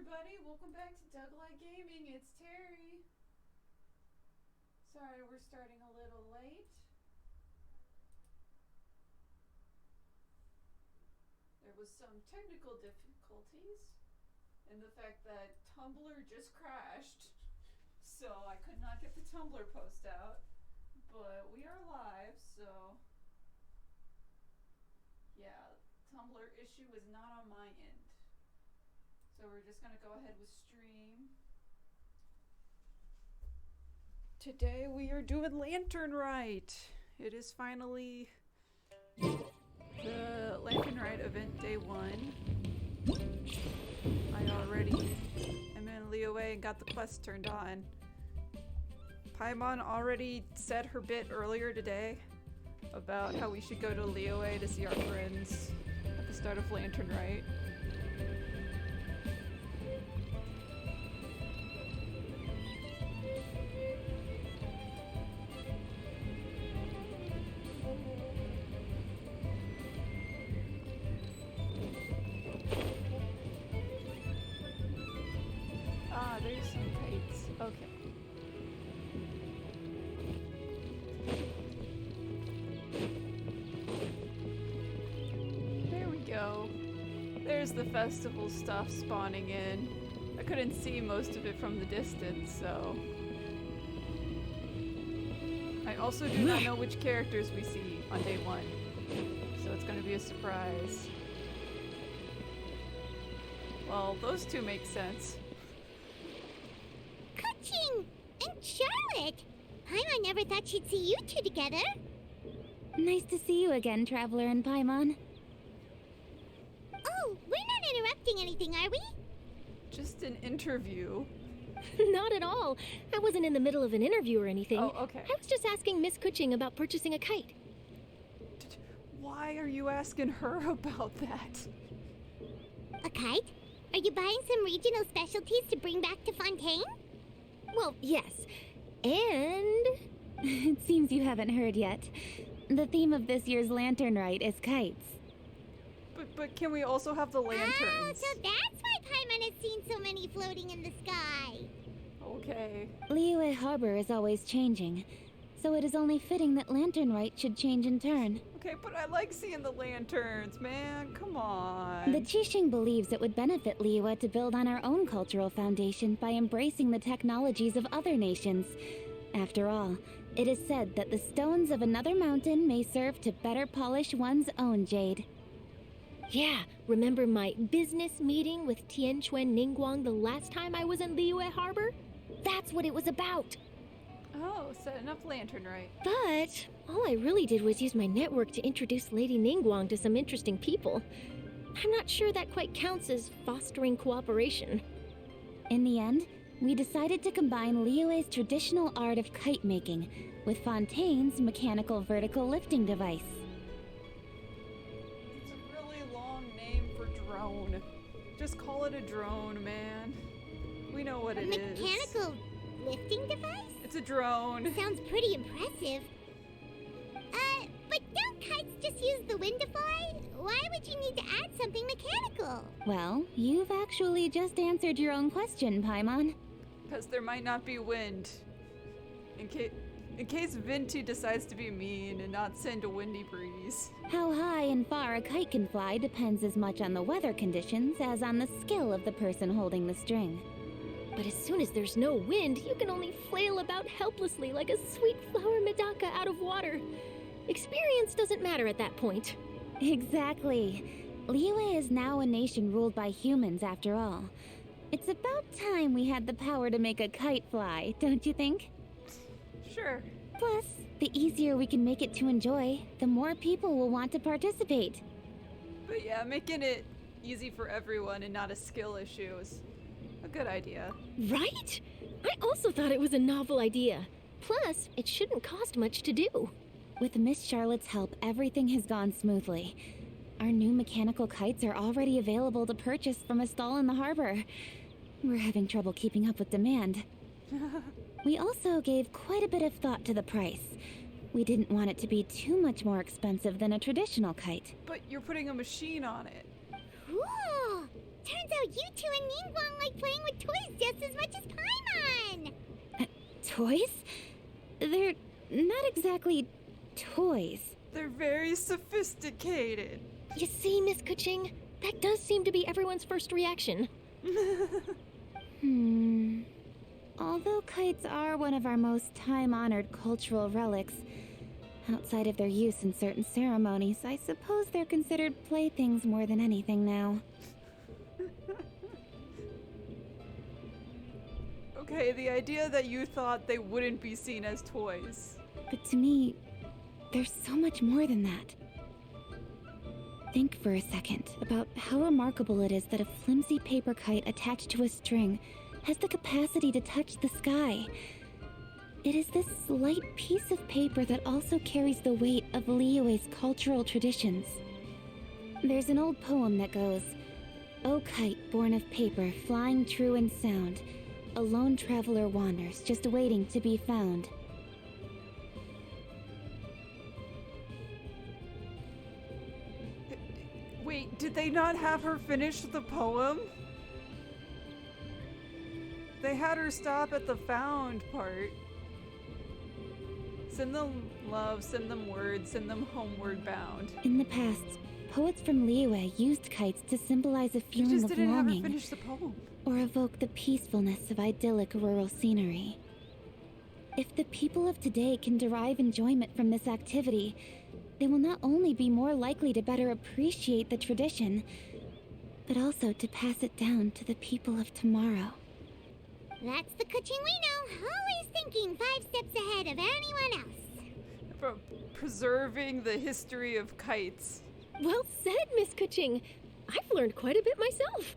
everybody, welcome back to Ga Gaming. It's Terry. Sorry we're starting a little late. There was some technical difficulties and the fact that Tumblr just crashed, so I could not get the Tumblr post out, but we are live, so yeah, Tumblr issue is not on my end. So we're just gonna go ahead with stream. Today we are doing Lantern Rite. It is finally the Lantern Rite event day 1. I already am in Liyue and got the quest turned on. Paimon already said her bit earlier today about how we should go to Liyue to see our friends at the start of Lantern Rite. Ah, there's some kites. Okay. There we go. There's the festival stuff spawning in. I couldn't see most of it from the distance, so... I also do not know which characters we see on day 1, so it's gonna be a surprise. Well, those two make sense. And Charlotte! Paimon never thought she'd see you two together. Nice to see you again, Traveler and Paimon. Oh, we're not interrupting anything, are we? Just an interview. Not at all. I wasn't in the middle of an interview or anything. Oh, okay. I was just asking Miss Kuching about purchasing a kite. Why are you asking her about that? A kite? Are you buying some regional specialties to bring back to Fontaine? Well, yes. And... It seems you haven't heard yet. The theme of this year's Lantern Rite is kites. But can we also have the lanterns? Oh, so that's why Paimon has seen so many floating in the sky. Okay. Liyue Harbor is always changing, so it is only fitting that Lantern Rite should change in turn. Okay, but I like seeing the lanterns, man. Come on. The Qixing believes it would benefit Liyue to build on our own cultural foundation by embracing the technologies of other nations. After all, it is said that the stones of another mountain may serve to better polish one's own jade. Yeah, remember my business meeting with Tianquan Ningguang the last time I was in Liyue Harbor? That's what it was about. Oh, setting up Lantern Rite. But all I really did was use my network to introduce Lady Ningguang to some interesting people. I'm not sure that quite counts as fostering cooperation. In the end, we decided to combine Liyue's traditional art of kite making with Fontaine's mechanical vertical lifting device. It's a really long name for drone. Just call it a drone, man. We know what it is. Mechanical lifting device? It's a drone. Sounds pretty impressive. But don't kites just use the wind to fly? Why would you need to add something mechanical? Well, you've actually just answered your own question, Paimon. Because there might not be wind. In case Vinti decides to be mean and not send a windy breeze. How high and far a kite can fly depends as much on the weather conditions as on the skill of the person holding the string. But as soon as there's no wind, you can only flail about helplessly like a sweet flower medaka out of water. Experience doesn't matter at that point. Exactly. Liyue is now a nation ruled by humans after all. It's about time we had the power to make a kite fly, don't you think? Sure. Plus, the easier we can make it to enjoy, the more people will want to participate. But yeah, making it easy for everyone and not a skill issue is a good idea. Right? I also thought it was a novel idea. Plus, it shouldn't cost much to do. With Miss Charlotte's help, everything has gone smoothly. Our new mechanical kites are already available to purchase from a stall in the harbor. We're having trouble keeping up with demand. We also gave quite a bit of thought to the price. We didn't want it to be too much more expensive than a traditional kite. But you're putting a machine on it. Cool! Turns out you two and Ningguang like playing with toys just as much as Paimon! Toys? They're not exactly toys. They're very sophisticated. You see, Miss Kuching, that does seem to be everyone's first reaction. Although kites are one of our most time-honored cultural relics, outside of their use in certain ceremonies, I suppose they're considered playthings more than anything now. Okay, the idea that you thought they wouldn't be seen as toys. But to me, there's so much more than that. Think for a second about how remarkable it is that a flimsy paper kite attached to a string has the capacity to touch the sky. It is this light piece of paper that also carries the weight of Liyue's cultural traditions. There's an old poem that goes, "O kite born of paper, flying true and sound, a lone traveler wanders, just waiting to be found." Wait, did they not have her finish the poem? They had her stop at the found part. Send them love, send them words, send them homeward bound. In the past, poets from Liyue used kites to symbolize a You feeling just of didn't have her longing finish the poem. or evoke the peacefulness of idyllic rural scenery. If the people of today can derive enjoyment from this activity, they will not only be more likely to better appreciate the tradition, but also to pass it down to the people of tomorrow. That's the Kuching we know, always thinking 5 steps ahead of anyone else. For preserving the history of kites. Well said, Miss Kuching. I've learned quite a bit myself.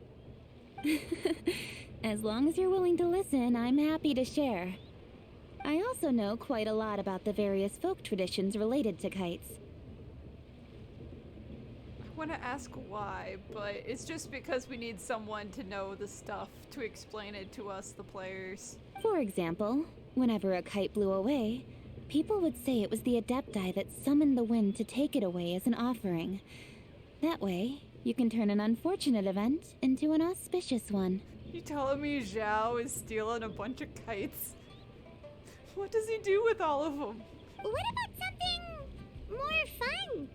As long as you're willing to listen, I'm happy to share. I also know quite a lot about the various folk traditions related to kites. I want to ask why, but it's just because we need someone to know the stuff to explain it to us, the players. For example, whenever a kite blew away, people would say it was the Adepti that summoned the wind to take it away as an offering. That way, you can turn an unfortunate event into an auspicious one. You telling me Zhao is stealing a bunch of kites? What does he do with all of them? What about something more fun?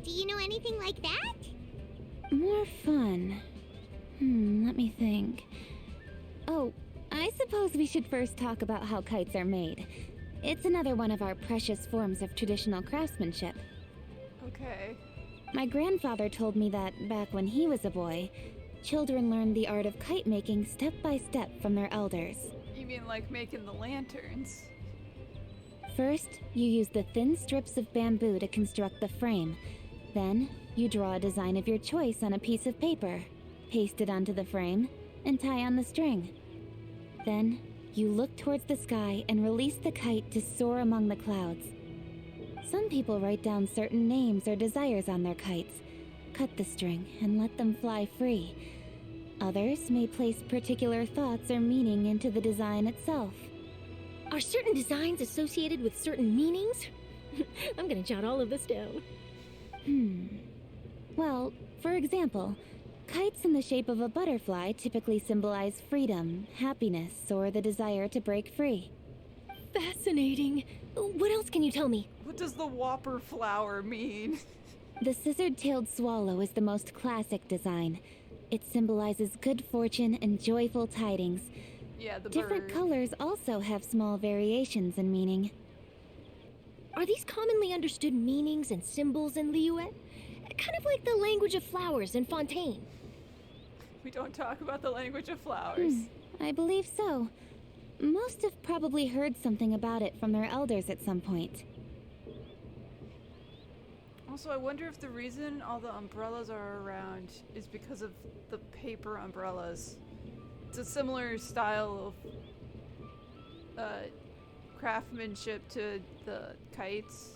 Do you know anything like that? More fun. Let me think. Oh, I suppose we should first talk about how kites are made. It's another one of our precious forms of traditional craftsmanship. Okay. My grandfather told me that back when he was a boy, children learned the art of kite making step by step from their elders. You mean like making the lanterns? First, you use the thin strips of bamboo to construct the frame. Then, you draw a design of your choice on a piece of paper, paste it onto the frame, and tie on the string. Then, you look towards the sky and release the kite to soar among the clouds. Some people write down certain names or desires on their kites, cut the string, and let them fly free. Others may place particular thoughts or meaning into the design itself. Are certain designs associated with certain meanings? I'm gonna jot all of this down. Well, for example, kites in the shape of a butterfly typically symbolize freedom, happiness, or the desire to break free. Fascinating. What else can you tell me? What does the whopper flower mean? The scissor-tailed swallow is the most classic design. It symbolizes good fortune and joyful tidings. Yeah, the Different bird. colors also have small variations in meaning. Are these commonly understood meanings and symbols in Liyue? Kind of like the language of flowers in Fontaine. We don't talk about the language of flowers. I believe so. Most have probably heard something about it from their elders at some point. Also, I wonder if the reason all the umbrellas are around is because of the paper umbrellas. It's a similar style of craftsmanship to the kites,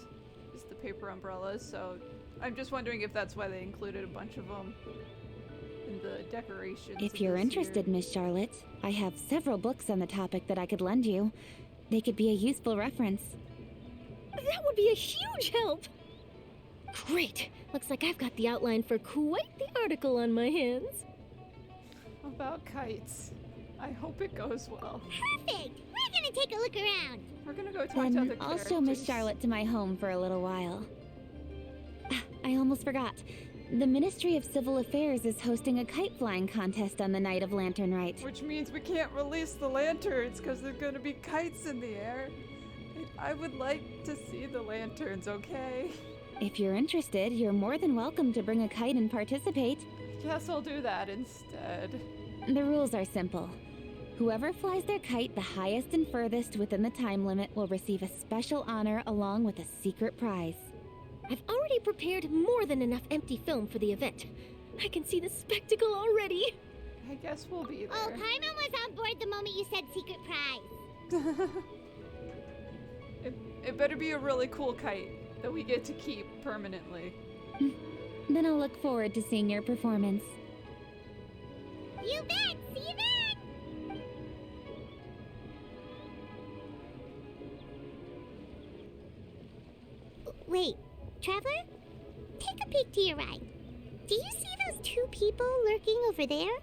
is the paper umbrellas, so I'm just wondering if that's why they included a bunch of them in the decorations. If you're interested, Miss Charlotte, I have several books on the topic that I could lend you. They could be a useful reference. That would be a huge help! Great! Looks like I've got the outline for quite the article on my hands. about kites. I hope it goes well. Perfect! We're gonna take a look around. We're gonna go talk to Then other I'll characters. show Miss Charlotte to my home for a little while. Ah, I almost forgot. The Ministry of Civil Affairs is hosting a kite flying contest on the night of Lantern Rite. Which means we can't release the lanterns because there's gonna be kites in the air. And I would like to see the lanterns, okay? If you're interested, you're more than welcome to bring a kite and participate. Guess I'll do that instead. The rules are simple. Whoever flies their kite the highest and furthest within the time limit will receive a special honor along with a secret prize. I've already prepared more than enough empty film for the event. I can see the spectacle already. I guess we'll be there. Oh, Paimon was on board the moment you said secret prize. It better be a really cool kite that we get to keep permanently. Then I'll look forward to seeing your performance. You bet! See you then! Wait, Traveler? Take a peek to your right. Do you see those two people lurking over there?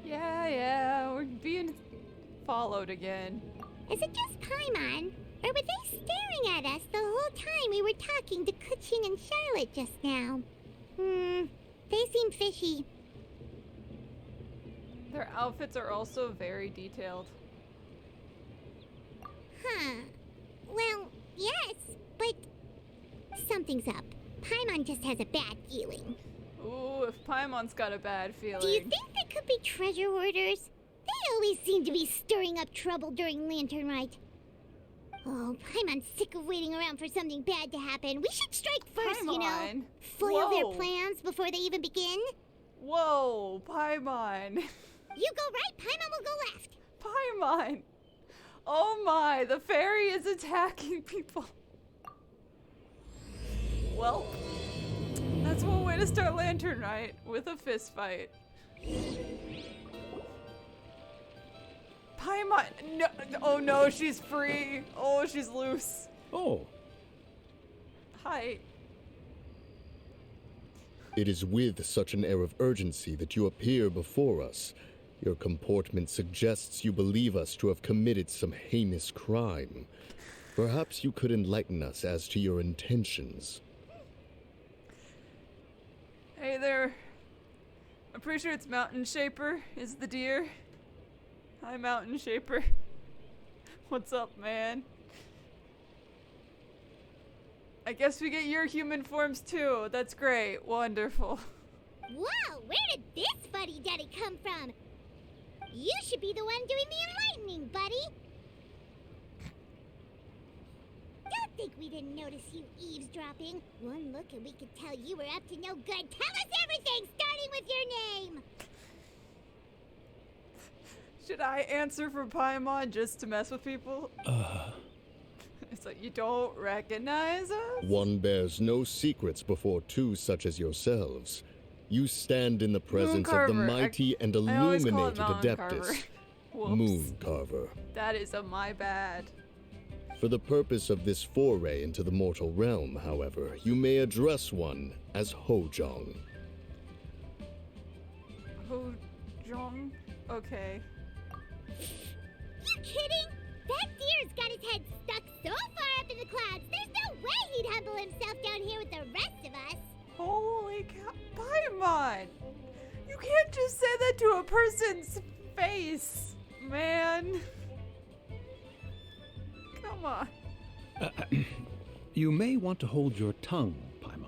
Yeah, we're being followed again. Is it just Paimon? Or were they staring at us the whole time we were talking to Kuching and Charlotte just now? They seem fishy. Their outfits are also very detailed. Huh. Well, yes, but something's up. Paimon just has a bad feeling. Ooh, if Paimon's got a bad feeling. Do you think they could be treasure hoarders? They always seem to be stirring up trouble during Lantern Rite. Oh, Paimon's sick of waiting around for something bad to happen. We should strike first, you know. Paimon. Foil their Whoa. plans before they even begin. Whoa, Paimon. You go right, Paimon will go left. Paimon. Oh my, the fairy is attacking people. Well, that's one way to start Lantern Rite, with a fist fight. Paimon, no, oh no, she's free. Oh, she's loose. Oh, Hi. it is with such an air of urgency that you appear before us. Your comportment suggests you believe us to have committed some heinous crime. Perhaps you could enlighten us as to your intentions. Hey there. I'm pretty sure it's Mountain Shaper is the deer. Hi, Mountain Shaper. What's up, man? I guess we get your human forms too. That's great. Wonderful. Whoa, where did this fuddy-duddy come from? You should be the one doing the enlightening, buddy. Don't think we didn't notice you eavesdropping. One look and we could tell you were up to no good. Tell us everything, starting with your name. Should I answer for Paimon just to mess with people? It's like, you don't recognize us? One bears no secrets before two such as yourselves. You stand in the presence of the Carver. mighty and I always call illuminated it Mountain Carver. Adeptus, Whoops. Moon Carver. That is a my bad. For the purpose of this foray into the mortal realm, however, you may address one as Hojong. Hojong? Okay. You kidding? That deer's got his head stuck so far up in the clouds, there's no way he'd humble himself down here with the rest of us. Holy cow. Paimon! You can't just say that to a person's face, man. Come on. You may want to hold your tongue, Paimon.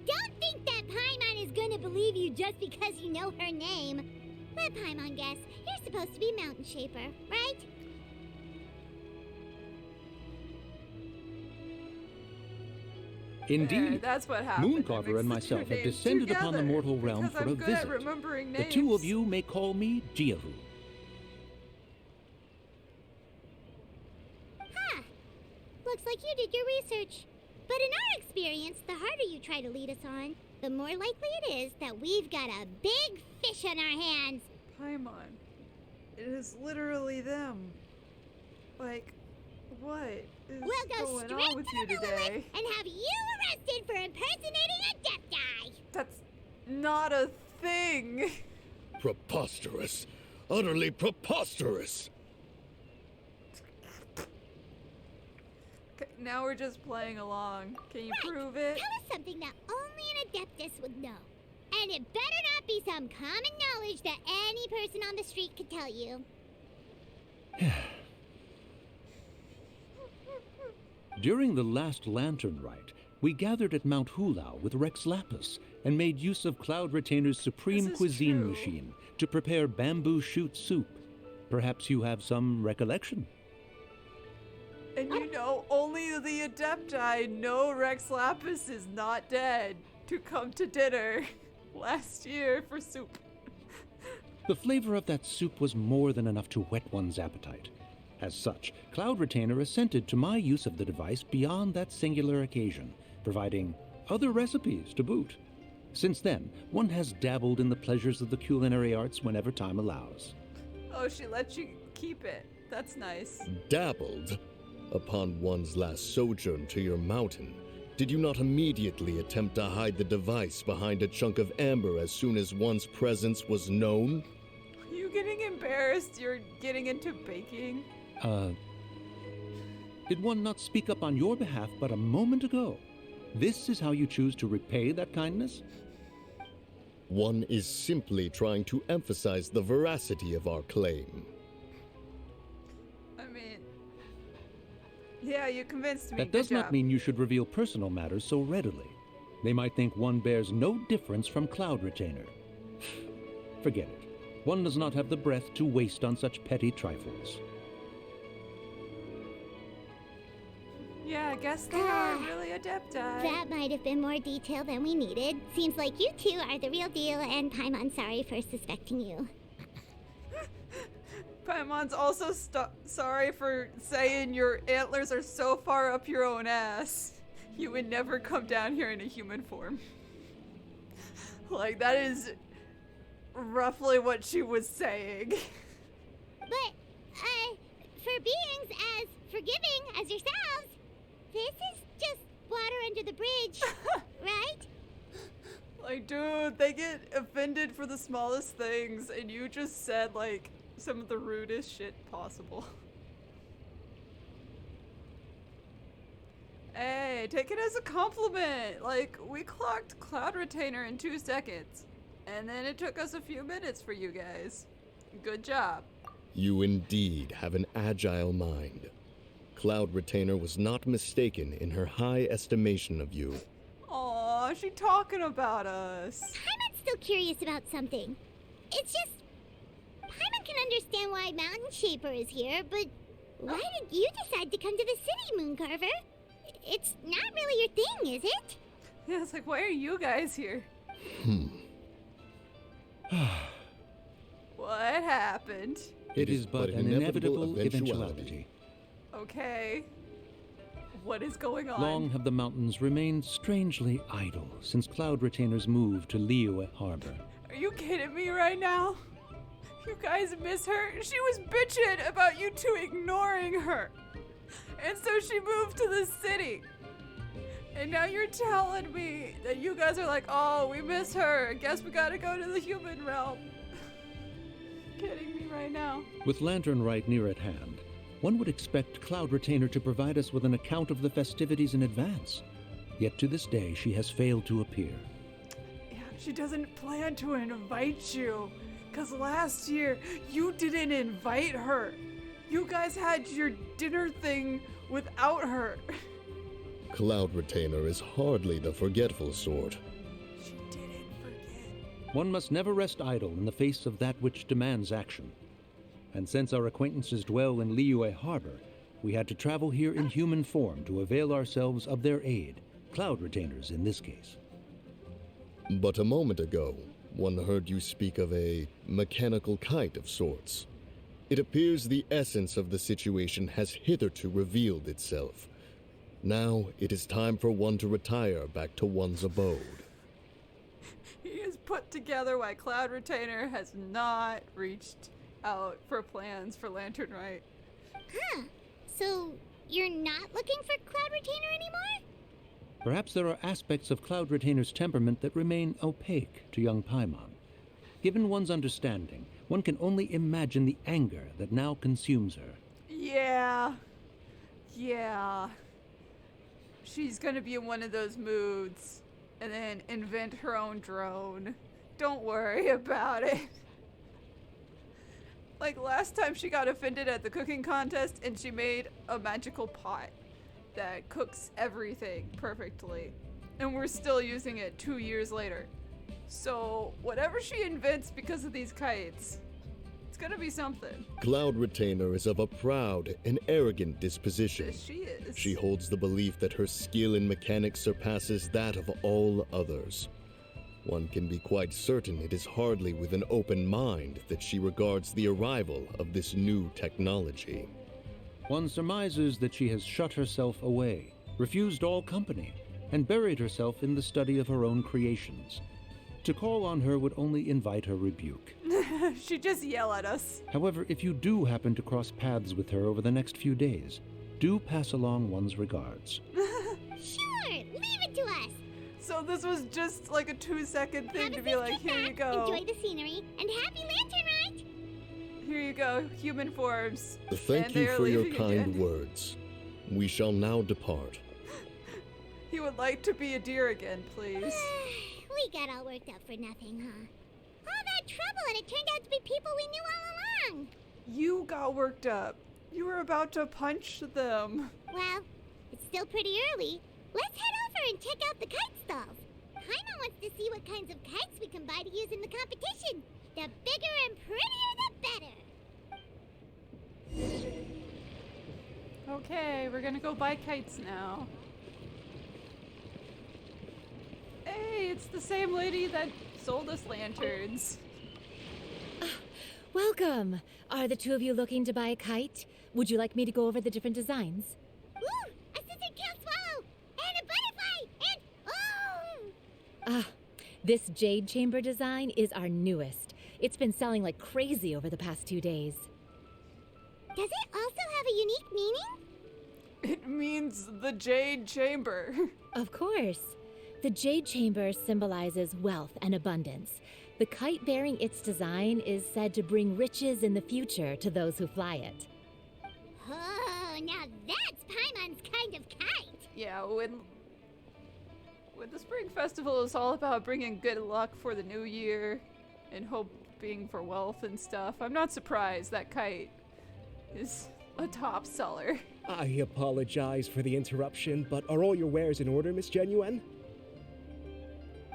Don't think that Paimon is gonna believe you just because you know her name. Let Paimon guess. You're supposed to be Mountain Shaper, right? There, Indeed, that's what happened. Moon I Carver mixed and the myself two have names descended upon the together mortal realm because for I'm a good at visit. remembering The names. two of you may call me Jiavu. Huh. Looks like you did your research. But in our experience, the harder you try to lead us on, the more likely it is that we've got a big fish on our hands. Paimon. It is literally them. Like, What is We'll go going straight on with to you the today? Lilith and have you arrested for impersonating a Adepti. That's not a thing. Preposterous. Utterly preposterous. Okay, now we're just playing along. Can you Right. prove it? Tell us something that only an Adeptus would know. And it better not be some common knowledge that any person on the street could tell you. During the last lantern rite, we gathered at Mount Hulao with Rex Lapis and made use of Cloud Retainer's supreme This is cuisine true. machine to prepare bamboo shoot soup. Perhaps you have some recollection? And you know, only the Adepti know Rex Lapis is not dead to come to dinner last year for soup. The flavor of that soup was more than enough to whet one's appetite. As such, Cloud Retainer assented to my use of the device beyond that singular occasion, providing other recipes to boot. Since then, one has dabbled in the pleasures of the culinary arts whenever time allows. Oh, she let you keep it. That's nice. Dabbled? Upon one's last sojourn to your mountain, did you not immediately attempt to hide the device behind a chunk of amber as soon as one's presence was known? You getting embarrassed you're getting into baking? Did one not speak up on your behalf but a moment ago? This is how you choose to repay that kindness? One is simply trying to emphasize the veracity of our claim. I mean, yeah, you convinced me. That Good does not job. mean you should reveal personal matters so readily. They might think one bears no difference from Cloud Retainer. Forget it. One does not have the breath to waste on such petty trifles. Yeah, I guess they are really Adepti. That might have been more detail than we needed. Seems like you two are the real deal, and Paimon's sorry for suspecting you. Paimon's also sorry for saying your antlers are so far up your own ass. You would never come down here in a human form. Like, that is roughly what she was saying. But, for beings as forgiving as yourselves, this is just water under the bridge, right? Like, dude, they get offended for the smallest things, and you just said, like, some of the rudest shit possible. Hey, take it as a compliment. Like, we clocked Cloud Retainer in 2 seconds, and then it took us a few minutes for you guys. Good job. You indeed have an agile mind. Cloud Retainer was not mistaken in her high estimation of you. Aw, she talking about us. Paimon's still curious about something. It's just, Paimon can understand why Mountain Shaper is here, but why did you decide to come to the city, Moon Carver? It's not really your thing, is it? Yeah, it's like, why are you guys here? What happened? It is but an inevitable eventuality. Okay. What is going on? Long have the mountains remained strangely idle since Cloud Retainer's move to Liyue Harbor. Are you kidding me right now? You guys miss her? She was bitching about you two ignoring her. And so she moved to the city. And now you're telling me that you guys are like, oh, we miss her. I guess we gotta go to the human realm. Kidding me right now. With Lantern Rite near at hand, one would expect Cloud Retainer to provide us with an account of the festivities in advance. Yet to this day, she has failed to appear. Yeah, she doesn't plan to invite you. Because last year, you didn't invite her. You guys had your dinner thing without her. Cloud Retainer is hardly the forgetful sort. She didn't forget. One must never rest idle in the face of that which demands action. And since our acquaintances dwell in Liyue Harbor, we had to travel here in human form to avail ourselves of their aid, Cloud Retainers in this case. But a moment ago, one heard you speak of a mechanical kite of sorts. It appears the essence of the situation has hitherto revealed itself. Now it is time for one to retire back to one's abode. He has put together why Cloud Retainer has not reached out for plans for Lantern Rite. Huh. So, you're not looking for Cloud Retainer anymore? Perhaps there are aspects of Cloud Retainer's temperament that remain opaque to young Paimon. Given one's understanding, one can only imagine the anger that now consumes her. Yeah. Yeah. She's gonna be in one of those moods and then invent her own drone. Don't worry about it. Like last time she got offended at the cooking contest and she made a magical pot that cooks everything perfectly. And we're still using it 2 years later. So whatever she invents because of these kites, it's gonna be something. Cloud Retainer is of a proud and arrogant disposition. Yes, she is. She holds the belief that her skill in mechanics surpasses that of all others. One can be quite certain it is hardly with an open mind that she regards the arrival of this new technology. One surmises that she has shut herself away, refused all company, and buried herself in the study of her own creations. To call on her would only invite her rebuke. She'd just yell at us. However, if you do happen to cross paths with her over the next few days, do pass along one's regards. Sure, leave it to us. So this was just like a 2-second thing Have to a be safe like, trip here you back, go. enjoy the scenery, and happy lantern ride! Here you go, human forms. Thank And you they are for your leaving kind again. words. We shall now depart. He would like to be a deer again, please. We got all worked up for nothing, huh? All that trouble, and it turned out to be people we knew all along. You got worked up. You were about to punch them. Well, it's still pretty early. Let's head over and check out the kite stalls. Paimon wants to see what kinds of kites we can buy to use in the competition. The bigger and prettier, the better. Okay, we're gonna go buy kites now. Hey, it's the same lady that sold us lanterns. Welcome. Are the two of you looking to buy a kite? Would you like me to go over the different designs? Ooh, a scissor tail swallow! And a butterfly! And oh! Ah, this jade chamber design is our newest. It's been selling like crazy over the past 2 days. Does it also have a unique meaning? It means the Jade Chamber. Of course. The jade chamber symbolizes wealth and abundance. The kite bearing its design is said to bring riches in the future to those who fly it. Oh, now that's Paimon's kind of kite. Yeah, when the Spring Festival is all about bringing good luck for the new year and hoping for wealth and stuff, I'm not surprised that kite is a top seller. I apologize for the interruption, but are all your wares in order, Miss Genuine?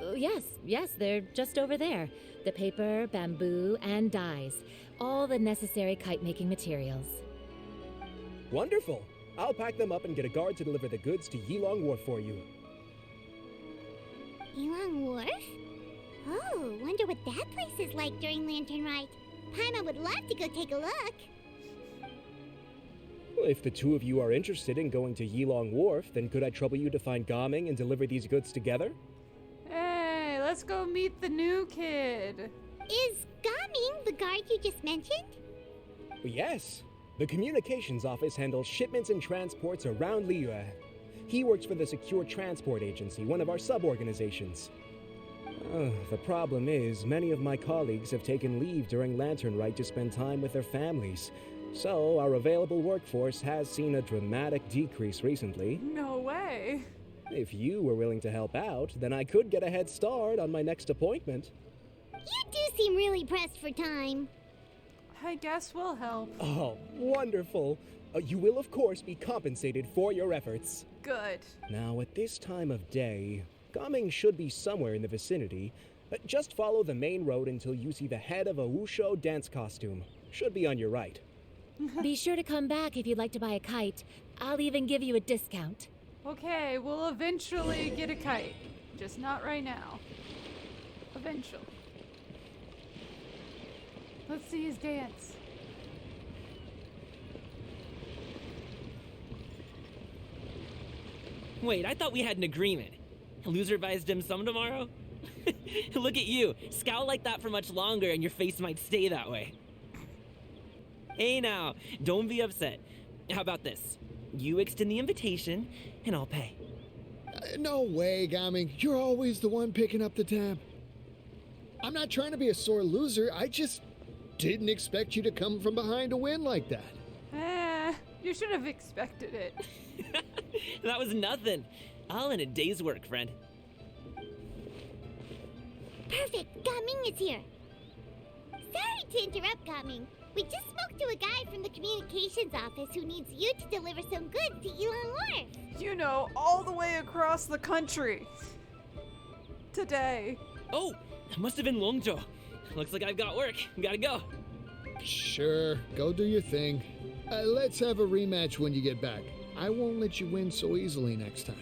Oh, yes, they're just over there. The paper, bamboo, and dyes. All the necessary kite-making materials. Wonderful. I'll pack them up and get a guard to deliver the goods to Yilong Wharf for you. Yilong Wharf? Oh, wonder what that place is like during Lantern Rite. Paimon would love to go take a look. Well, if the two of you are interested in going to Yilong Wharf, then could I trouble you to find Ga Ming and deliver these goods together? Hey, let's go meet the new kid. Is Ga Ming the guard you just mentioned? Yes. The communications office handles shipments and transports around Liyue. He works for the Secure Transport Agency, one of our sub-organizations. The problem is, many of my colleagues have taken leave during Lantern Rite to spend time with their families. So, our available workforce has seen a dramatic decrease recently. No way. If you were willing to help out, then I could get a head start on my next appointment. You do seem really pressed for time. I guess we'll help. Oh, wonderful. You will, of course, be compensated for your efforts. Good. Now, at this time of day, Ga Ming should be somewhere in the vicinity. Just follow the main road until you see the head of a Wushou dance costume. Should be on your right. Be sure to come back if you'd like to buy a kite. I'll even give you a discount. Okay, we'll eventually get a kite. Just not right now. Eventually. Let's see his dance. Wait, I thought we had an agreement. Loser buys dim sum tomorrow? Look at you. Scowl like that for much longer and your face might stay that way. Hey now, don't be upset. How about this? you extend the invitation, and I'll pay. No way, Ga Ming. You're always the one picking up the tab. I'm not trying to be a sore loser. I just didn't expect you to come from behind to win like that. You should have expected it. That was nothing. All in a day's work, friend. Perfect. Ga Ming is here. Sorry to interrupt, Ga Ming. We just spoke to a guy from the communications office who needs you to deliver some goods to Yilong Wharf. You know, all the way across the country. Today. Oh, it must have been Longzhou. Looks like I've got work. Gotta go. Sure, go do your thing. Let's have a rematch when you get back. I won't let you win so easily next time.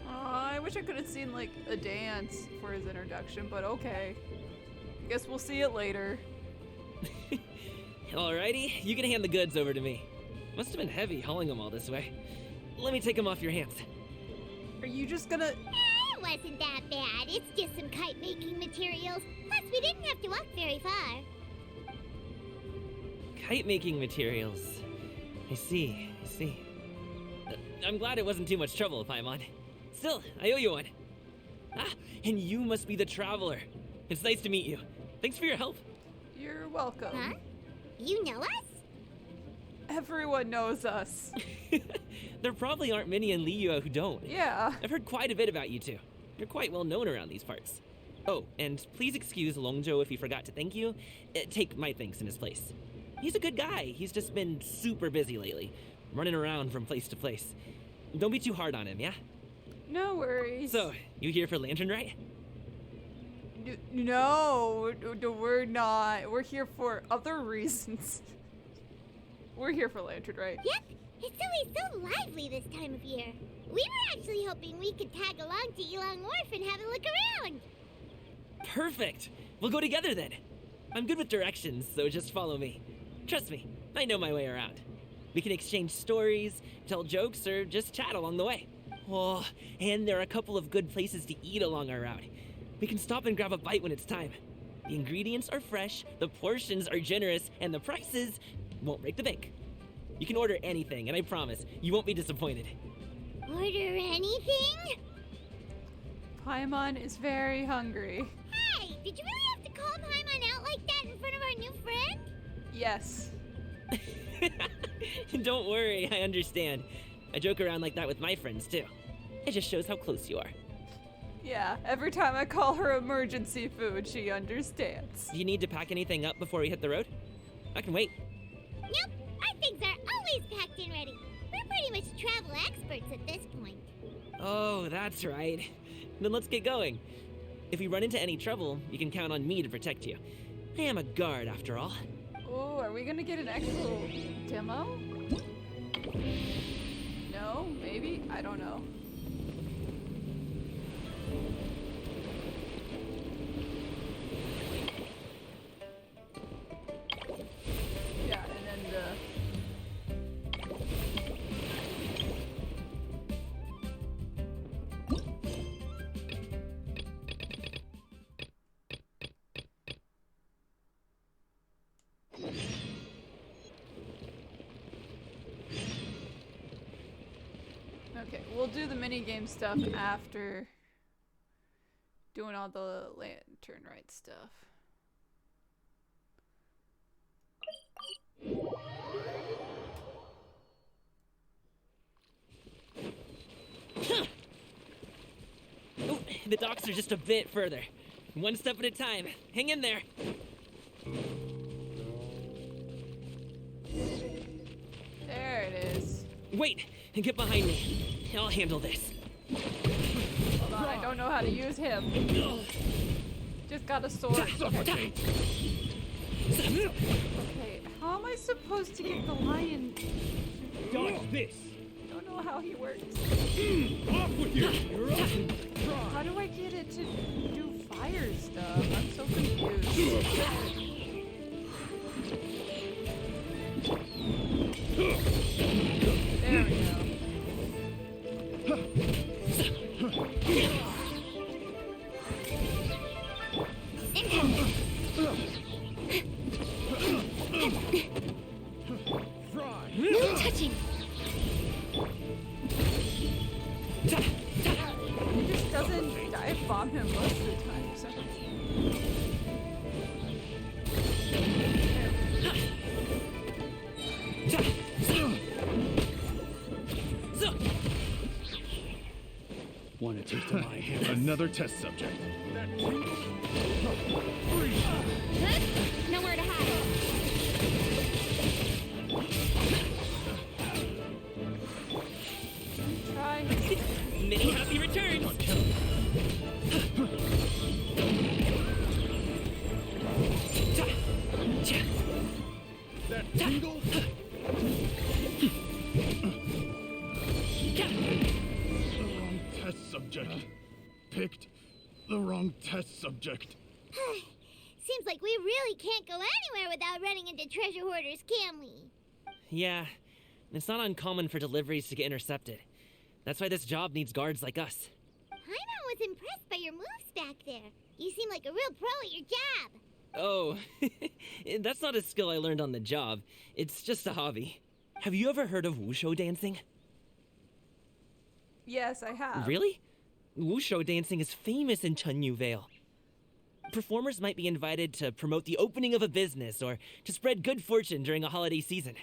I wish I could have seen, like, a dance for his introduction, but okay. Guess we'll see it later. Alrighty, you can hand the goods over to me. Must have been heavy hauling them all this way. Let me take them off your hands. Are you just gonna... It wasn't that bad. It's just some kite-making materials. Plus, we didn't have to walk very far. Kite-making materials. I see. I'm glad it wasn't too much trouble, Paimon. Still, I owe you one. Ah, and you must be the traveler. It's nice to meet you. Thanks for your help. You're welcome. Huh? You know us? Everyone knows us. There probably aren't many in Liyue who don't. Yeah. I've heard quite a bit about you two. You're quite well known around these parts. Oh, and please excuse Longzhou if he forgot to thank you. Take my thanks in his place. He's a good guy. He's just been super busy lately, running around from place to place. Don't be too hard on him, yeah? No worries. So, you here for Lantern, right? No, we're not. We're here for other reasons. We're here for Lantern, right? Yep. It's always so lively this time of year. We were actually hoping we could tag along to Yilong Wharf and have a look around. Perfect. We'll go together then. I'm good with directions, so just follow me. Trust me, I know my way around. We can exchange stories, tell jokes, or just chat along the way. Oh, and there are a couple of good places to eat along our route. We can stop and grab a bite when it's time. The ingredients are fresh, the portions are generous, and the prices won't break the bank. You can order anything, and I promise, you won't be disappointed. Order anything? Paimon is very hungry. Hey, did you really have to call Paimon out like that in front of our new friend? Yes. Don't worry, I understand. I joke around like that with my friends, too. It just shows how close you are. Yeah, every time I call her emergency food, she understands. Do you need to pack anything up before we hit the road? I can wait. Nope, our things are always packed and ready. We're pretty much travel experts at this point. Oh, that's right. Then let's get going. If we run into any trouble, you can count on me to protect you. I am a guard, after all. Oh, are we gonna get an actual demo? No? Maybe? I don't know. Yeah, and then okay, we'll do the minigame stuff after doing all the Lantern Rite stuff. Ooh, the docks are just a bit further. One step at a time. Hang in there. There it is. Wait, get behind me. I'll handle this. Hold on, I don't know how to use him. Just got a sword. Okay, how am I supposed to get the lion? Dodge this! Don't know how he works. Off with you! You're up! How do I get it to do fire stuff? I'm so confused. There we go. No touching. another test subject. Nowhere to hide. Try. Many happy returns! That tingle? The wrong test subject. Picked the wrong test subject. Seems like we really can't go anywhere without running into treasure hoarders, can we? Yeah, it's not uncommon for deliveries to get intercepted. That's why this job needs guards like us. Paimon was impressed by your moves back there. You seem like a real pro at your job. Oh, that's not a skill I learned on the job. It's just a hobby. Have you ever heard of Wushou dancing? Yes, I have. Really? Wushou dancing is famous in Chunyu Vale. Performers might be invited to promote the opening of a business or to spread good fortune during a holiday season.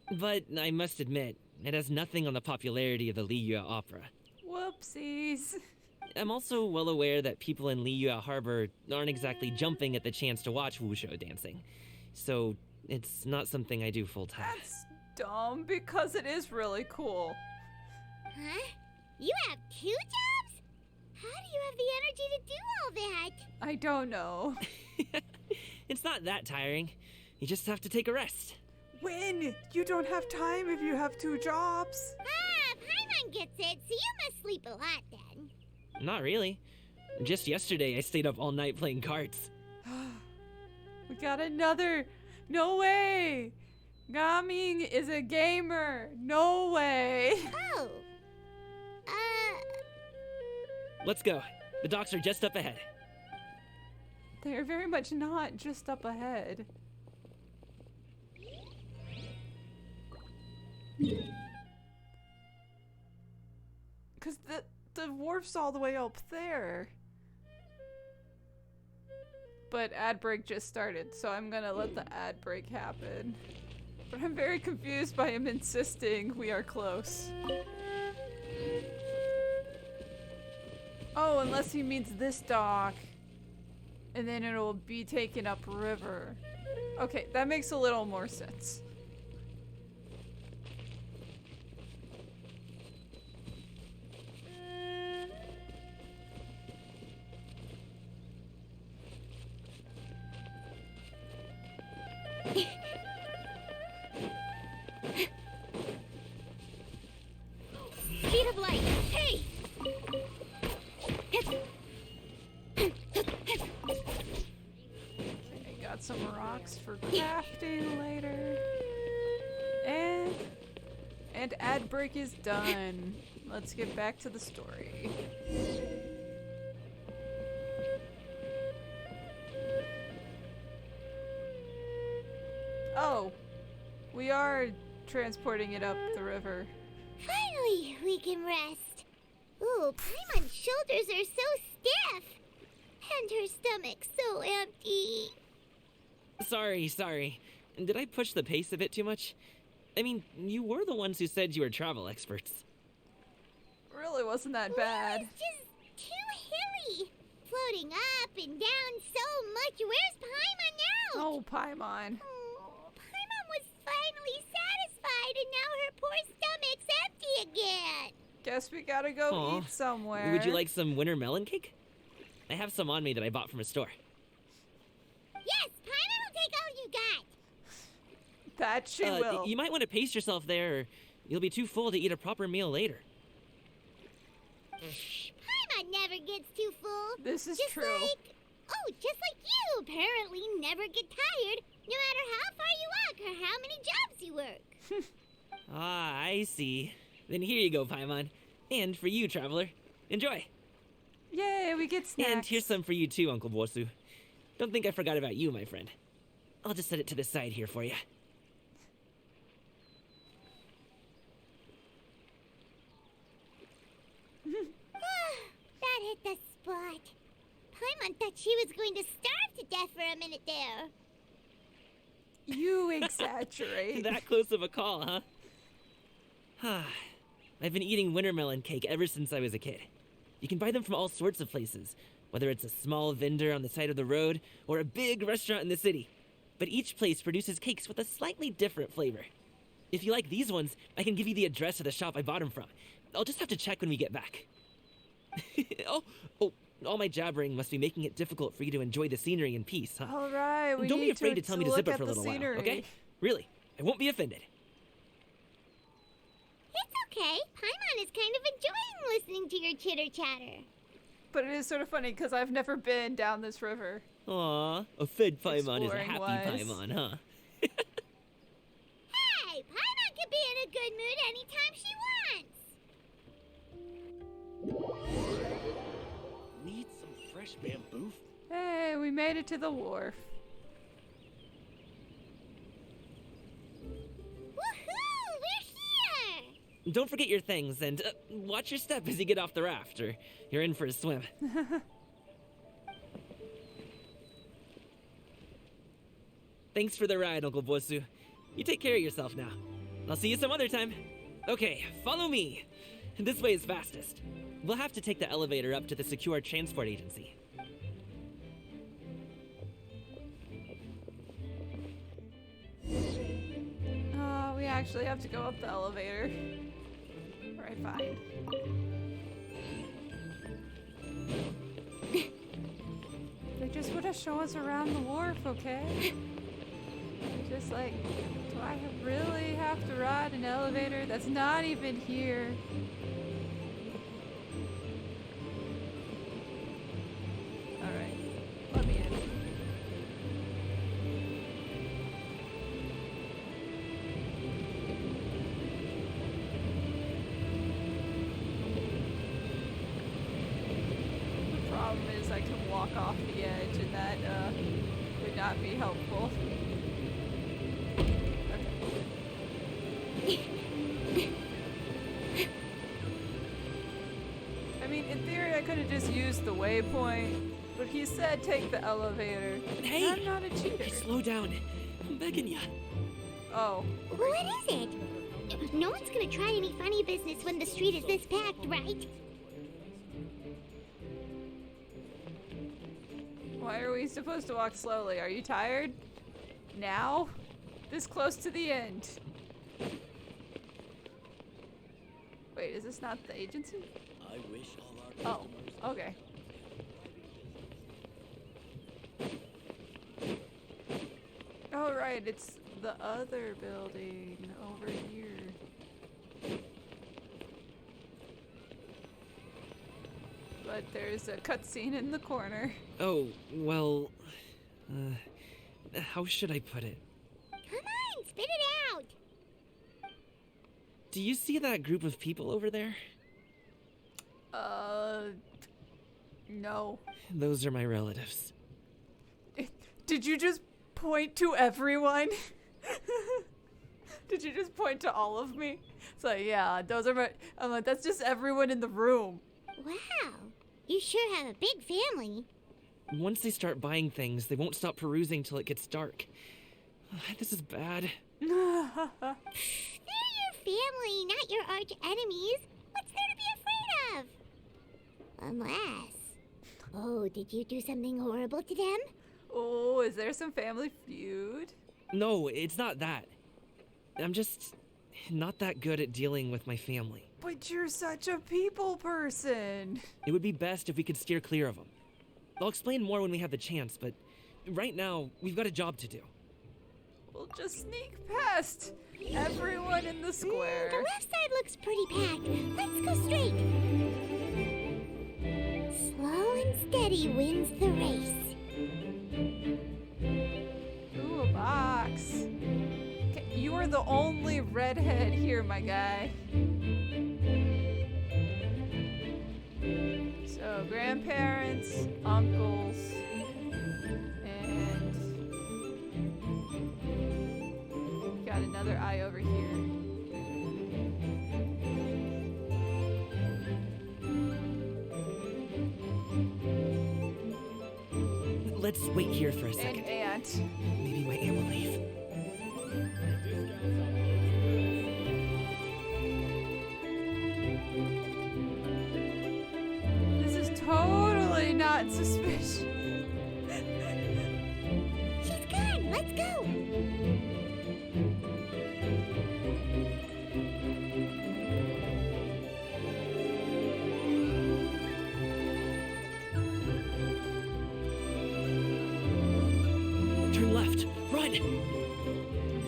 But I must admit, it has nothing on the popularity of the Liyue opera. Whoopsies. I'm also well aware that people in Liyue Harbor aren't exactly jumping at the chance to watch Wushou dancing. So, it's not something I do full time. That's dumb because it is really cool. Huh? You have 2 jobs? How do you have the energy to do all that? I don't know. It's not that tiring. You just have to take a rest. When? You don't have time if you have 2 jobs. Paimon gets it, so you must sleep a lot then. Not really. Just yesterday, I stayed up all night playing cards. We got another. No way. Ga Ming is a gamer. No way. Oh. Let's go. The docks are just up ahead. They're very much not just up ahead. Because the wharf's all the way up there. But ad break just started, so I'm gonna let the ad break happen. But I'm very confused by him insisting we are close. Oh, unless he means this dock. And then it'll be taken up river. Okay, that makes a little more sense. Speed of light. Hey! Okay, got some rocks for crafting later. And ad break is done. Let's get back to the story. Oh, we are transporting it up the river. Finally, we can rest. Ooh, Paimon's shoulders are so stiff. And her stomach so empty. Sorry. Did I push the pace a bit too much? I mean, you were the ones who said you were travel experts. Really wasn't that bad. It's just too hilly. Floating up and down so much. Where's Paimon now? Oh, Paimon. Oh, Paimon was finally satisfied and now her poor stomach's empty again. Guess we gotta go Aw. eat somewhere. Would you like some winter melon cake? I have some on me that I bought from a store. Yes, Paimon will take all you got. That she will. You might want to pace yourself there, or you'll be too full to eat a proper meal later. Paimon never gets too full. This is just true. Just like you apparently never get tired, no matter how far you walk or how many jobs you work. Ah, I see. Then here you go, Paimon. And for you, traveler. Enjoy. Yay, we get snacks. And here's some for you too, Uncle Wushou. Don't think I forgot about you, my friend. I'll just set it to the side here for you. That hit the spot. Paimon thought she was going to starve to death for a minute there. You exaggerate. That close of a call, huh? I've been eating winter melon cake ever since I was a kid. You can buy them from all sorts of places, whether it's a small vendor on the side of the road or a big restaurant in the city. But each place produces cakes with a slightly different flavor. If you like these ones, I can give you the address of the shop I bought them from. I'll just have to check when we get back. oh, all my jabbering must be making it difficult for you to enjoy the scenery in peace, huh? All right, we Don't be need afraid to tell me to zip look it for a at the little scenery. while, okay? Really, I won't be offended. It's okay. Paimon is kind of enjoying listening to your chitter-chatter. But it is sort of funny because I've never been down this river. Aw, a fed Paimon is a happy Exploring-wise. Paimon, huh? Hey, Paimon can be in a good mood anytime she wants. Need some fresh bamboo? Hey, we made it to the wharf. Woohoo! We're here! Don't forget your things, and watch your step as you get off the raft, or you're in for a swim. Thanks for the ride, Uncle Wushou. You take care of yourself now. I'll see you some other time. Okay, follow me. This way is fastest. We'll have to take the elevator up to the secure transport agency. Oh, we actually have to go up the elevator. Alright, fine. They just want to show us around the wharf, okay? Just like, do I really have to ride an elevator that's not even here? Alright, let me in. The problem is I can walk off the edge and that would not be helpful. I mean, in theory, I could have just used the waypoint, but he said take the elevator. Hey! I'm not a cheater. Slow down. I'm begging ya. Oh, What is it? No one's gonna try any funny business when the street is this packed, right? why are we supposed to walk slowly? Are you tired? Now? This close to the end. Wait, is this not the agency? I wish all our Oh, okay. Oh, right, it's the other building over here. But there's a cutscene in the corner. Oh, well... how should I put it? Come on, spit it out! Do you see that group of people over there? No. Those are my relatives. Did you just point to everyone? Did you just point to all of me? It's like, yeah, those are my... I'm like, that's just everyone in the room. Wow, you sure have a big family. Once they start buying things, they won't stop perusing till it gets dark. This is bad. They're your family, not your arch enemies. What's there to be afraid of? Unless... Oh, did you do something horrible to them? Oh, is there some family feud? No, it's not that. I'm just not that good at dealing with my family. But you're such a people person. It would be best if we could steer clear of them. I'll explain more when we have the chance, but right now, we've got a job to do. We'll just sneak past everyone in the square. The left side looks pretty packed. Let's go straight. Slow and steady wins the race. Ooh, a box. Okay, you are the only redhead here, my guy. So, grandparents, uncles, and got another eye over here. Let's wait here for a And second. aunt. Maybe my aunt will leave. mad suspicious. She's gone. Let's go. Turn left. Run!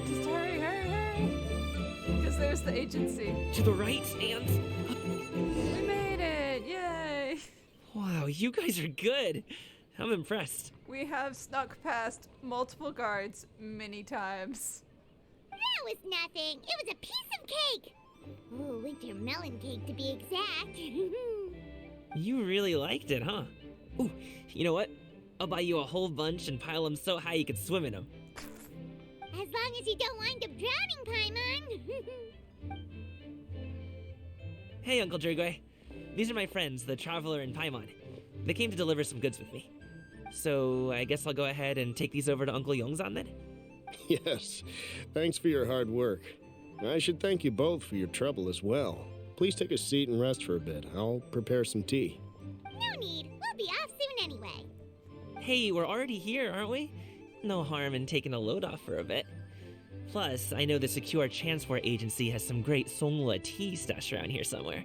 Just hurry, hurry, hurry. Because there's the agency. To the right and... We made it! Yay! Wow, you guys are good. I'm impressed. We have snuck past multiple guards many times. That was nothing. It was a piece of cake. Oh, winter melon cake to be exact. You really liked it, huh? Ooh, you know what? I'll buy you a whole bunch and pile them so high you could swim in them. As long as you don't wind up drowning, Paimon. Hey, Uncle Jergway. These are my friends, the Traveler and Paimon. They came to deliver some goods with me. So I guess I'll go ahead and take these over to Uncle Yongzan then? Yes, thanks for your hard work. I should thank you both for your trouble as well. Please take a seat and rest for a bit. I'll prepare some tea. No need. We'll be off soon anyway. Hey, we're already here, aren't we? No harm in taking a load off for a bit. Plus, I know the Secure Transport Agency has some great Songhua tea stashed around here somewhere.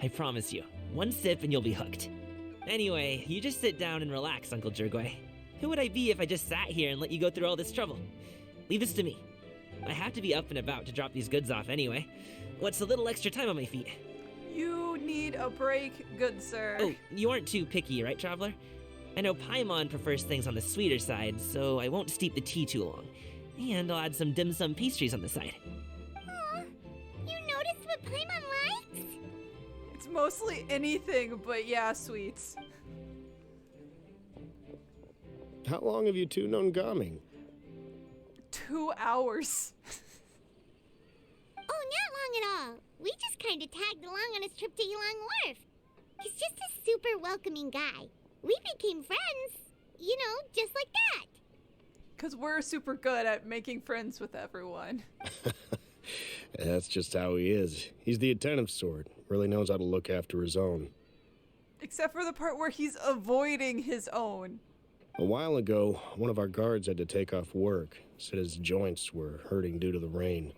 I promise you, one sip and you'll be hooked. Anyway, you just sit down and relax, Uncle Jergway. Who would I be if I just sat here and let you go through all this trouble? Leave this to me. I have to be up and about to drop these goods off anyway. What's a little extra time on my feet? You need a break, good sir. Oh, you aren't too picky, right, Traveler? I know Paimon prefers things on the sweeter side, so I won't steep the tea too long. And I'll add some dim sum pastries on the side. Aw, you noticed what Paimon likes? It's mostly anything but, yeah, sweets. How long have you two known Ga Ming? 2 hours. Oh, not long at all. We just kind of tagged along on his trip to Yulong Wharf. He's just a super welcoming guy. We became friends, you know, just like that. Because we're super good at making friends with everyone. That's just how he is. He's the attentive sort. Really knows how to look after his own. Except for the part where he's avoiding his own. A while ago, one of our guards had to take off work. Said his joints were hurting due to the rain.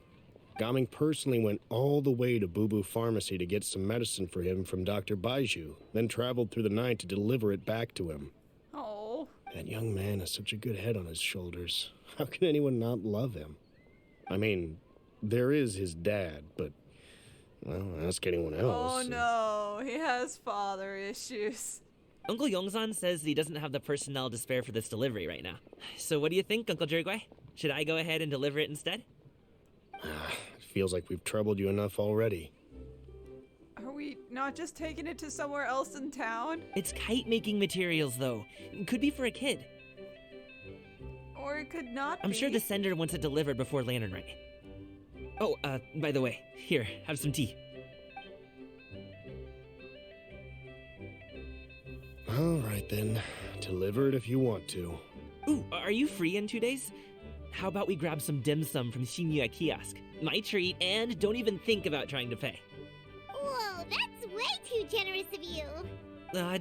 Ga Ming personally went all the way to Boo Boo Pharmacy to get some medicine for him from Dr. Baiju, then traveled through the night to deliver it back to him. Oh. That young man has such a good head on his shoulders. How can anyone not love him? I mean, there is his dad, but, well, ask anyone else. Oh no, he has father issues. Uncle Yongzan says he doesn't have the personnel to spare for this delivery right now. So what do you think, Uncle Jergway? Should I go ahead and deliver it instead? It feels like we've troubled you enough already. Are we not just taking it to somewhere else in town? It's kite-making materials, though. It could be for a kid. Or it could not I'm be. sure the sender wants it delivered before Lantern Rite. Oh, by the way, here, have some tea. All right, then. Deliver it if you want to. Ooh, are you free in 2 days? How about we grab some dim sum from Shinya Kiosk? My treat, and don't even think about trying to pay. Whoa, that's way too generous of you.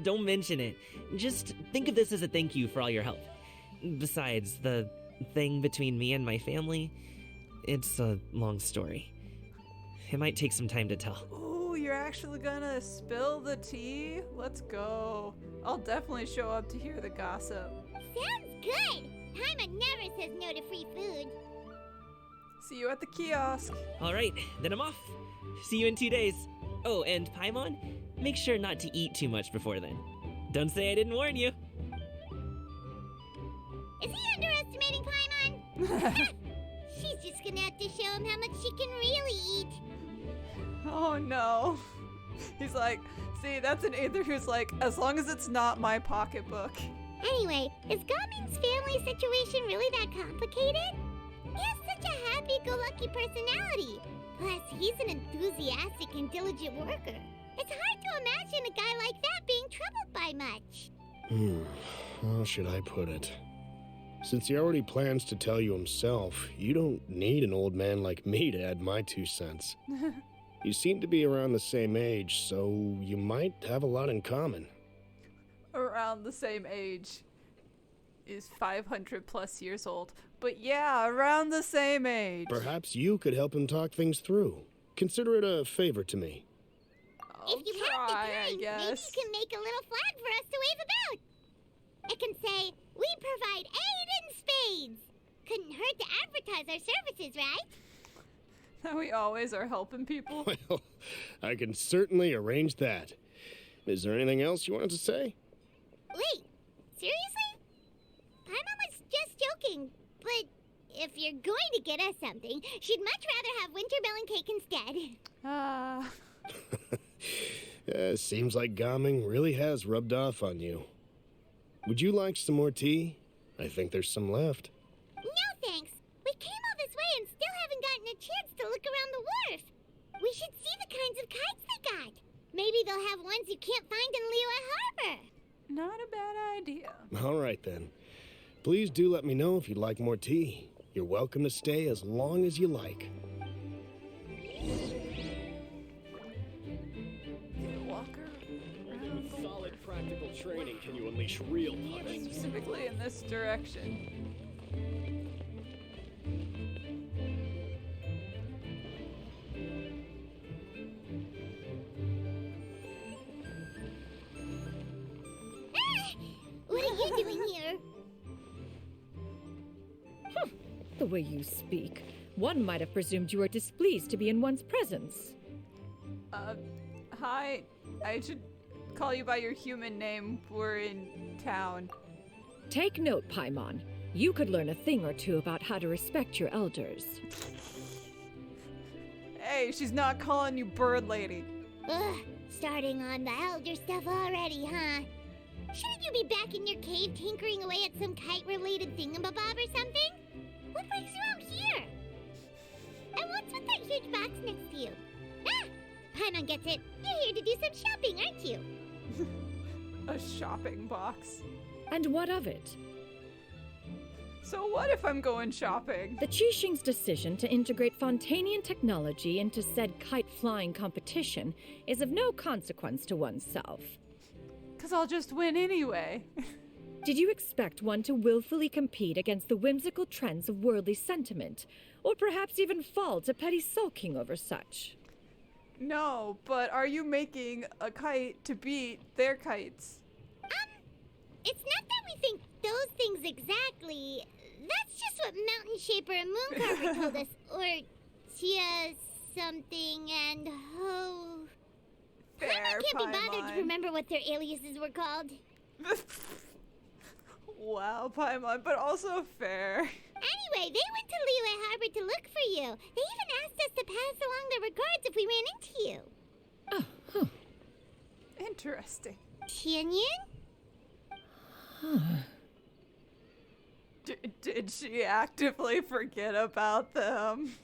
Don't mention it. Just think of this as a thank you for all your help. Besides, the thing between me and my family, it's a long story. It might take some time to tell. Ooh, you're actually gonna spill the tea? Let's go. I'll definitely show up to hear the gossip. Sounds good. Paimon never says no to free food. See you at the kiosk. All right, then I'm off. See you in 2 days. Oh, and Paimon, make sure not to eat too much before then. Don't say I didn't warn you. Is he underestimating Paimon? She's just gonna have to show him how much she can really eat. Oh no. He's like, see, that's an Aether who's like, as long as it's not my pocketbook. Anyway, is Ga Ming's family situation really that complicated? He has such a happy-go-lucky personality. Plus, he's an enthusiastic and diligent worker. It's hard to imagine a guy like that being troubled by much. How should I put it? Since he already plans to tell you himself, you don't need an old man like me to add my 2 cents. You seem to be around the same age, so you might have a lot in common. around the same age is 500 plus years old. But yeah, around the same age. Perhaps you could help him talk things through. Consider it a favor to me. If you have the try, time, I maybe guess. you can make a little flag for us to wave about. It can say, "We provide aid in spades." Couldn't hurt to advertise our services, right? That we always are helping people. Well, I can certainly arrange that. Is there anything else you wanted to say? Wait, seriously? Paimon was just joking, but if you're going to get us something, she'd much rather have winter melon cake instead. Seems like Ga Ming really has rubbed off on you. Would you like some more tea? I think there's some left. No thanks. We came all this way and still haven't gotten a chance to look around the wharf. We should see the kinds of kites they got. Maybe they'll have ones you can't find in Liyue Harbor. Not a bad idea. All right, then. Please do let me know if you'd like more tea. You're welcome to stay as long as you like. Walker around the Solid practical training can you unleash real punch. specifically in this direction. What are you doing here? The way you speak, one might have presumed you were displeased to be in one's presence. Hi. I should call you by your human name. We're in town. Take note, Paimon. You could learn a thing or two about how to respect your elders. Hey, she's not calling you bird lady. Ugh, starting on the elder stuff already, huh? Shouldn't you be back in your cave tinkering away at some kite-related thingamabob or something? What brings you out here? And what's with that huge box next to you? Ah! Paimon gets it. You're here to do some shopping, aren't you? A shopping box. And what of it? So what if I'm going shopping? The Qixing's decision to integrate Fontanian technology into said kite-flying competition is of no consequence to oneself. 'Cause I'll just win anyway. Did you expect one to willfully compete against the whimsical trends of worldly sentiment, or perhaps even fall to petty sulking over such? No, but are you making a kite to beat their kites? It's not that we think those things exactly. That's just what Mountain Shaper and Moon Carver told us. Or Tia something and Ho. Fair, Paimon can't be bothered to Paimon. remember what their aliases were called. Wow, Paimon, but also fair. Anyway, they went to Liyue Harbor to look for you. They even asked us to pass along their regards if we ran into you. Oh, huh. Interesting. Tianyin? Did she actively forget about them?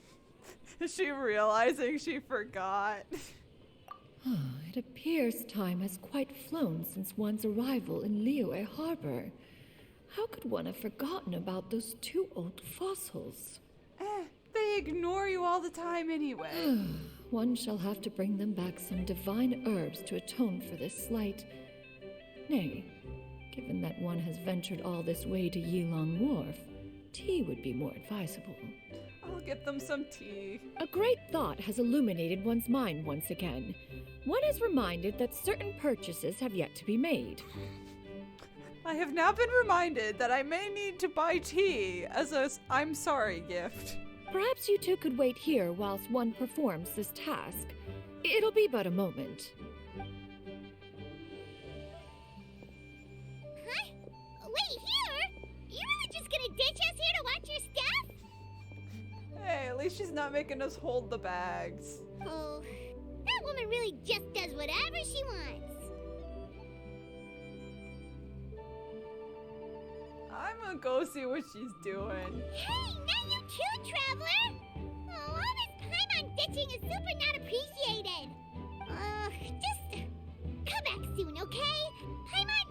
Is she realizing she forgot? It appears time has quite flown since one's arrival in Liyue Harbor. How could one have forgotten about those two old fossils? They ignore you all the time anyway. One shall have to bring them back some divine herbs to atone for this slight. Nay, given that one has ventured all this way to Yilong Wharf, tea would be more advisable. I'll get them some tea. A great thought has illuminated one's mind once again. One is reminded that certain purchases have yet to be made. I have now been reminded that I may need to buy tea as a I'm sorry gift. Perhaps you two could wait here whilst one performs this task. It'll be but a moment. Huh? Wait, here? You really just gonna ditch us here to watch your stuff? Hey, at least she's not making us hold the bags. Oh, that woman really just does whatever she wants. I'm gonna go see what she's doing. Hey, not you too, traveler! Oh, all this Paimon ditching is super not appreciated. Just come back soon, okay? Paimon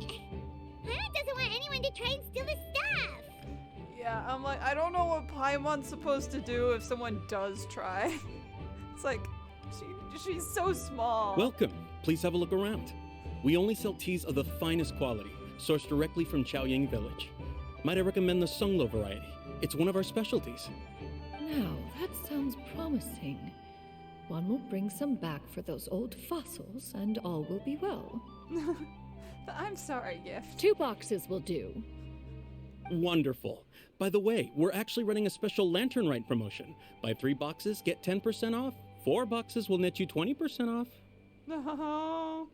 doesn't want anyone to try and steal his stuff. Yeah, I'm like, I don't know what Paimon's supposed to do if someone does try. It's like, she's so small. Welcome. Please have a look around. We only sell teas of the finest quality, sourced directly from Chaoying Village. Might I recommend the Sunglo variety? It's one of our specialties. Now, that sounds promising. One will bring some back for those old fossils, and all will be well. I'm sorry, Gift. 2 boxes will do. Wonderful. By the way, we're actually running a special Lantern Rite promotion. Buy 3 boxes, get 10% off. 4 boxes will net you 20% off. No.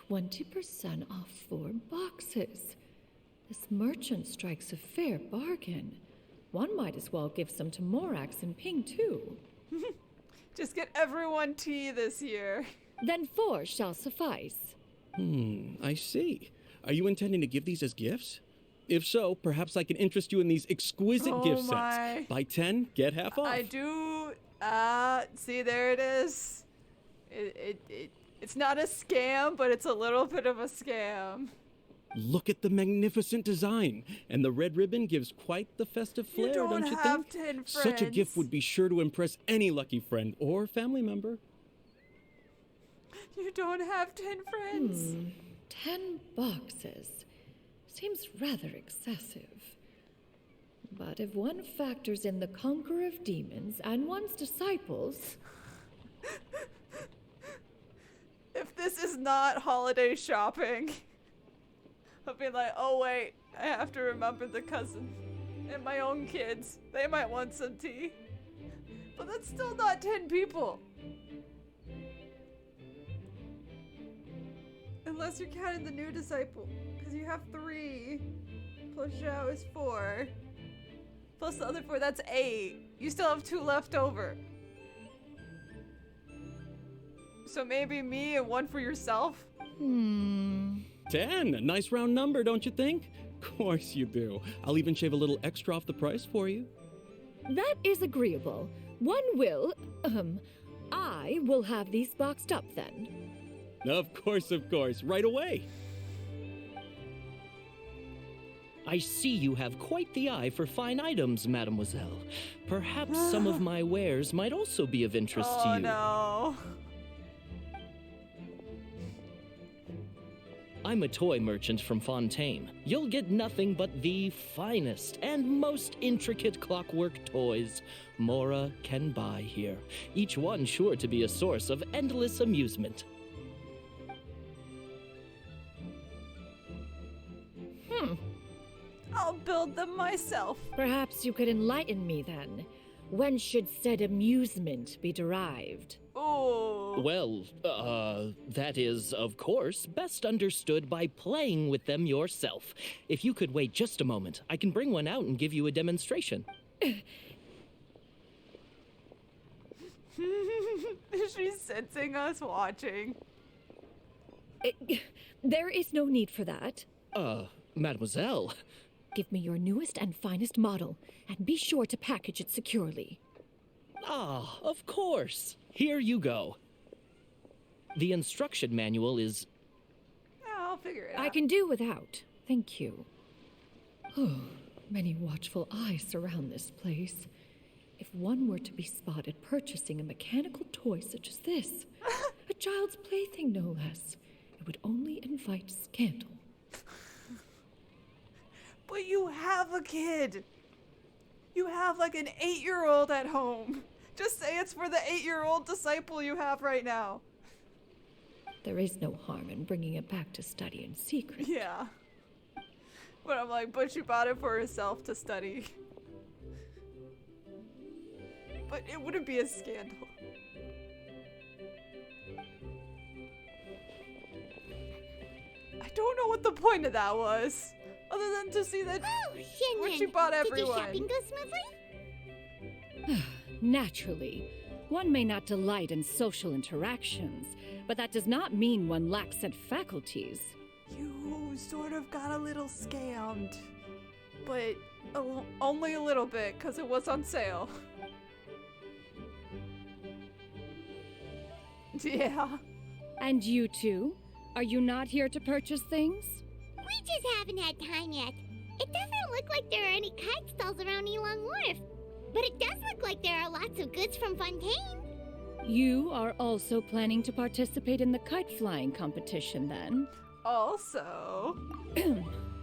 20% off 4 boxes. This merchant strikes a fair bargain. One might as well give some to Morax and Ping, too. Just get everyone tea this year. Then 4 shall suffice. I see. Are you intending to give these as gifts? If so, perhaps I can interest you in these exquisite gift sets. Buy 10, get half off. I do. See, there it is. It's not a scam, but it's a little bit of a scam. Look at the magnificent design, and the red ribbon gives quite the festive flair, don't you think? 10 friends. Such a gift would be sure to impress any lucky friend or family member. You don't have 10 friends. 10 boxes. Seems rather excessive. But if one factors in the conqueror of demons and one's disciples... If this is not holiday shopping, I'll be like, oh wait, I have to remember the cousin and my own kids. They might want some tea. But that's still not 10 people. Unless you're counting the new disciple, because you have 3, plus Zhao is 4, plus the other 4, that's 8. You still have 2 left over. So maybe me and 1 for yourself? 10, a nice round number, don't you think? Of course you do. I'll even shave a little extra off the price for you. That is agreeable. I will have these boxed up then. Of course, right away. I see you have quite the eye for fine items, mademoiselle. Perhaps some of my wares might also be of interest to you. Oh no. I'm a toy merchant from Fontaine. You'll get nothing but the finest and most intricate clockwork toys Mora can buy here. Each one sure to be a source of endless amusement. I'll build them myself. Perhaps you could enlighten me then. When should said amusement be derived? Oh. Well, that is, of course, best understood by playing with them yourself. If you could wait just a moment, I can bring one out and give you a demonstration. She's sensing us watching. There is no need for that. Mademoiselle. Give me your newest and finest model, and be sure to package it securely. Ah, of course. Here you go. The instruction manual is... I'll figure it out. I can do without. Thank you. Oh, many watchful eyes surround this place. If one were to be spotted purchasing a mechanical toy such as this, a child's plaything no less, it would only invite scandal. But you have a kid. You have like an 8-year-old at home. Just say it's for the 8-year-old disciple you have right now. There is no harm in bringing it back to study in secret. Yeah. But I'm like, but she bought it for herself to study. But it wouldn't be a scandal. I don't know what the point of that was. Other than to see that what she bought everyone. Did your shopping go smoothly? Naturally. One may not delight in social interactions, but that does not mean one lacks said faculties. You sort of got a little scammed. But only a little bit, because it was on sale. Yeah. And you two? Are you not here to purchase things? We just haven't had time yet. It doesn't look like there are any kite stalls around Elong Wharf. But it does look like there are lots of goods from Fontaine. You are also planning to participate in the kite flying competition, then? Also...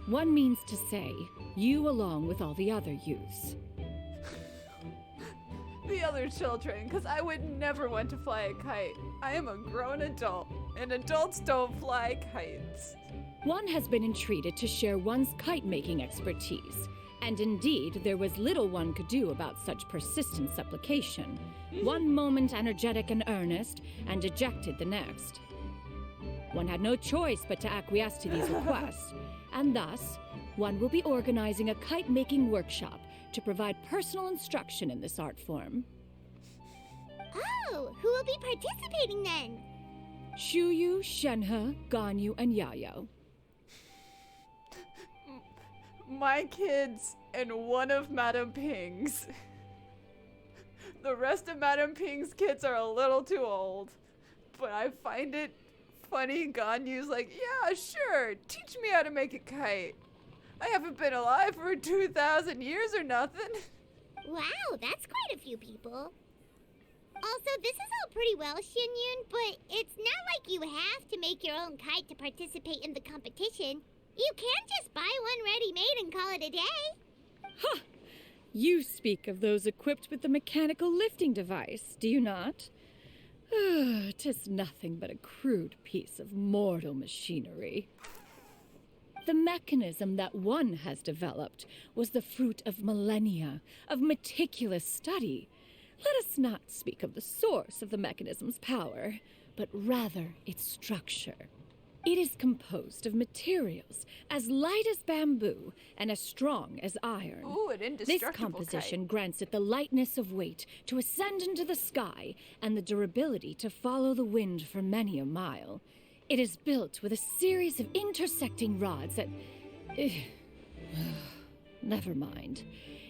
One means to say, you along with all the other youths. The other children, because I would never want to fly a kite. I am a grown adult, and adults don't fly kites. One has been entreated to share one's kite-making expertise, and indeed there was little one could do about such persistent supplication. One moment energetic and earnest, and dejected the next. One had no choice but to acquiesce to these requests, and thus, one will be organizing a kite-making workshop to provide personal instruction in this art form. Oh, who will be participating then? Shuyu, Shenhe, Ganyu, and Yayo. My kids and one of Madame Ping's. The rest of Madame Ping's kids are a little too old. But I find it funny Ganyu's like, yeah, sure, teach me how to make a kite. I haven't been alive for 2,000 years or nothing. Wow, that's quite a few people. Also, this is all pretty well, Xinyun, but it's not like you have to make your own kite to participate in the competition. You can just buy one ready-made and call it a day. Ha! You speak of those equipped with the mechanical lifting device, do you not? 'Tis nothing but a crude piece of mortal machinery. The mechanism that one has developed was the fruit of millennia of meticulous study. Let us not speak of the source of the mechanism's power, but rather its structure. It is composed of materials as light as bamboo and as strong as iron. Ooh, an indestructible This composition kite. grants it the lightness of weight to ascend into the sky and the durability to follow the wind for many a mile. It is built with a series of intersecting rods that... Never mind.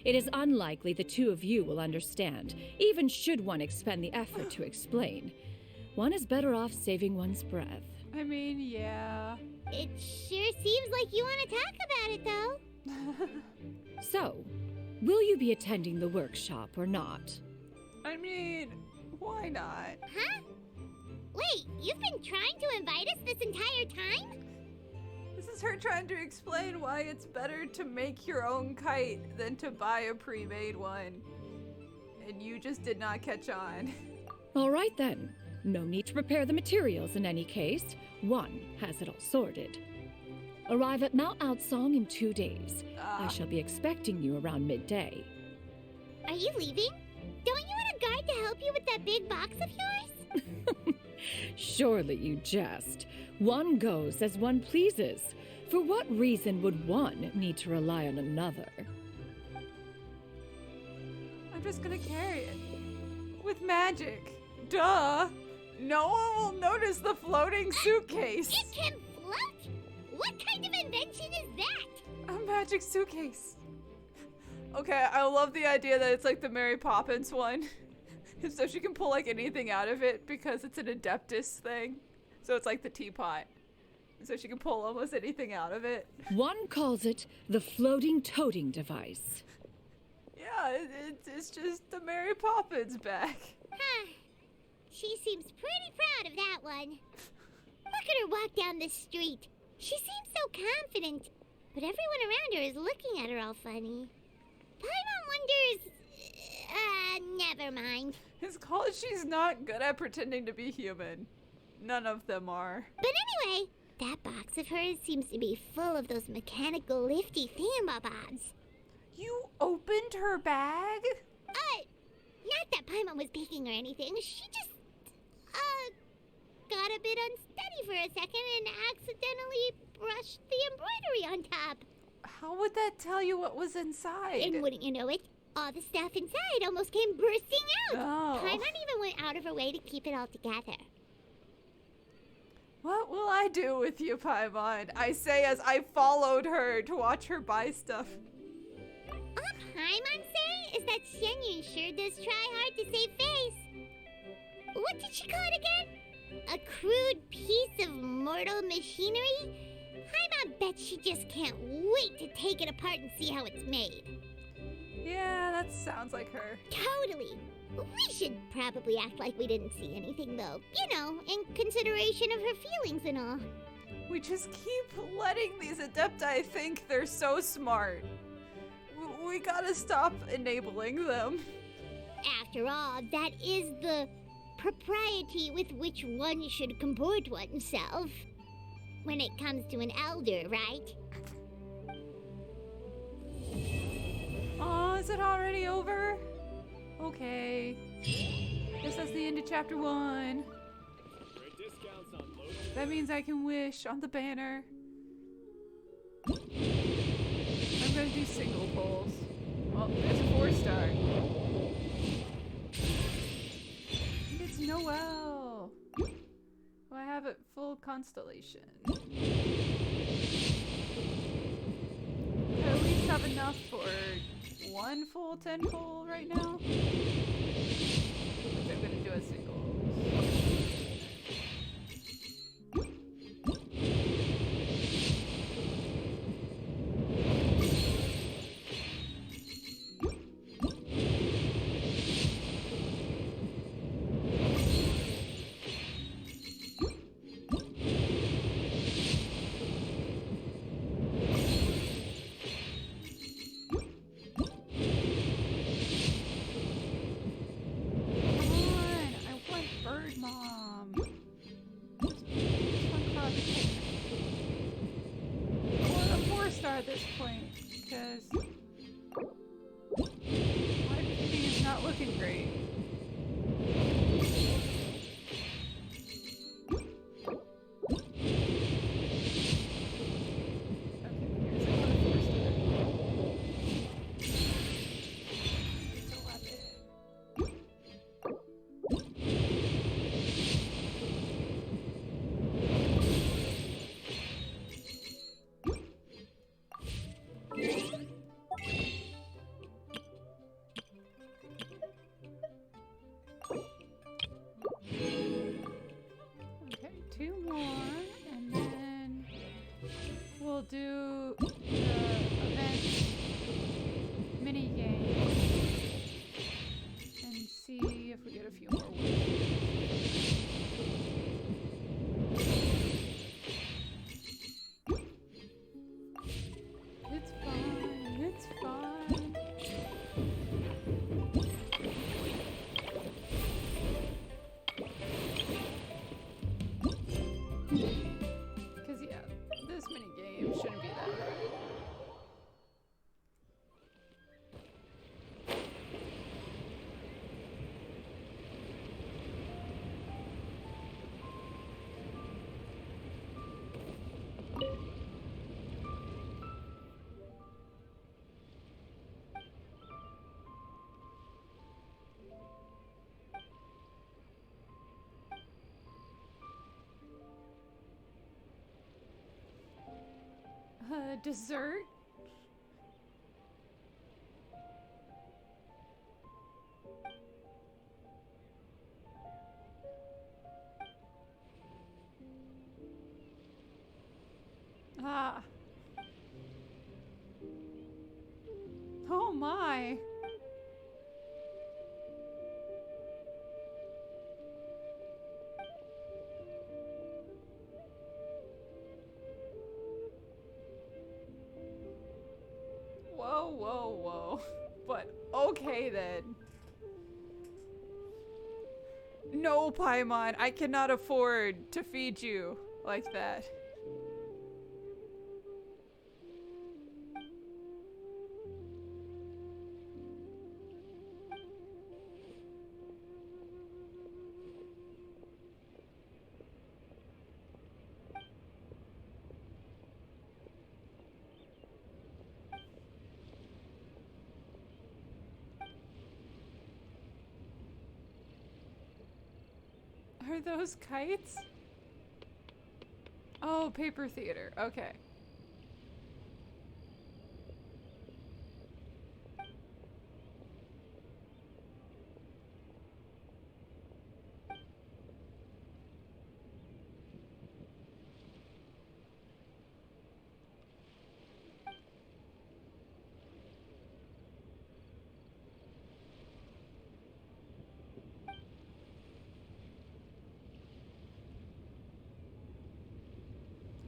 It is unlikely the two of you will understand, even should one expend the effort to explain. One is better off saving one's breath. I mean, yeah. It sure seems like you want to talk about it, though. So, will you be attending the workshop or not? I mean, why not? Huh? Wait, you've been trying to invite us this entire time? This is her trying to explain why it's better to make your own kite than to buy a pre-made one. And you just did not catch on. All right then. No need to prepare the materials in any case. One has it all sorted. Arrive at Mount Outsong in 2 days. I shall be expecting you around midday. Are you leaving? Don't you want a guide to help you with that big box of yours? Surely you jest. One goes as one pleases. For what reason would one need to rely on another? I'm just gonna carry it. With magic. Duh! No one will notice the floating suitcase! It can float? What kind of invention is that? A magic suitcase. Okay, I love the idea that it's like the Mary Poppins one. So she can pull like anything out of it because it's an Adeptus thing. So it's like the teapot. So she can pull almost anything out of it. One calls it the floating toting device. Yeah, it's just the Mary Poppins bag. Huh. She seems pretty proud of that one. Look at her walk down the street. She seems so confident, but everyone around her is looking at her all funny. Paimon wonders... never mind. It's called she's not good at pretending to be human. None of them are. But anyway, that box of hers seems to be full of those mechanical lifty thingamabobs. You opened her bag? Not that Paimon was peeking or anything. She just, got a bit unsteady for a second and accidentally brushed the embroidery on top. How would that tell you what was inside? And wouldn't you know it, all the stuff inside almost came bursting out. Oh. Paimon even went out of her way to keep it all together. What will I do with you, Paimon? I say as I followed her to watch her buy stuff. All Paimon say is that Xianyun sure does try hard to save face. What did she call it again? A crude piece of mortal machinery? Paimon bet she just can't wait to take it apart and see how it's made. Yeah, that sounds like her. Totally. We should probably act like we didn't see anything, though. You know, in consideration of her feelings and all. We just keep letting these Adepti think they're so smart. We gotta stop enabling them. After all, that is the propriety with which one should comport oneself. When it comes to an elder, right? Oh, is it already over? Okay. Guess that's the end of chapter 1. That means I can wish on the banner. I'm gonna do single polls. Well, there's a 4-star. It's Noel. Oh, I have it full constellation. I at least have enough for 1 full 10 poll right now. Which I'm gonna do a single. At this point, because my kitty is not looking great. Okay, here's another 4-star. Still love it. Do the event mini game and see if we get a few more wins. It's fun. It's fun. Because yeah, this mini game shouldn't be that hard. Dessert? Ah. Oh my. Whoa, whoa, whoa. But okay then. No, Paimon, I cannot afford to feed you like that. Are those kites? Oh, paper theater. Okay.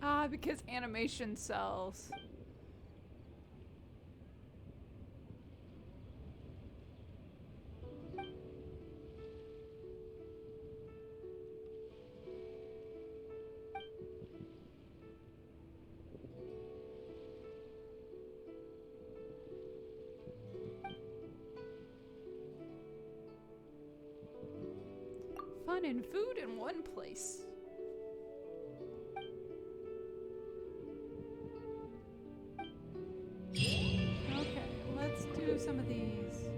Ah, because animation sells. Fun and food in one place. Okay, let's do some of these.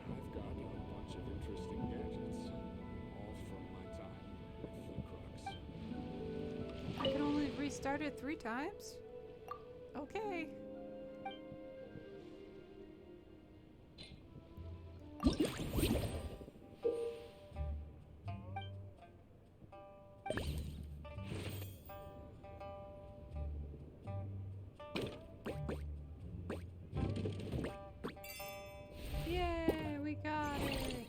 I've got a bunch of interesting gadgets, all from my time with the Crooks. I can only restart it 3 times? Okay. Yay, we got it.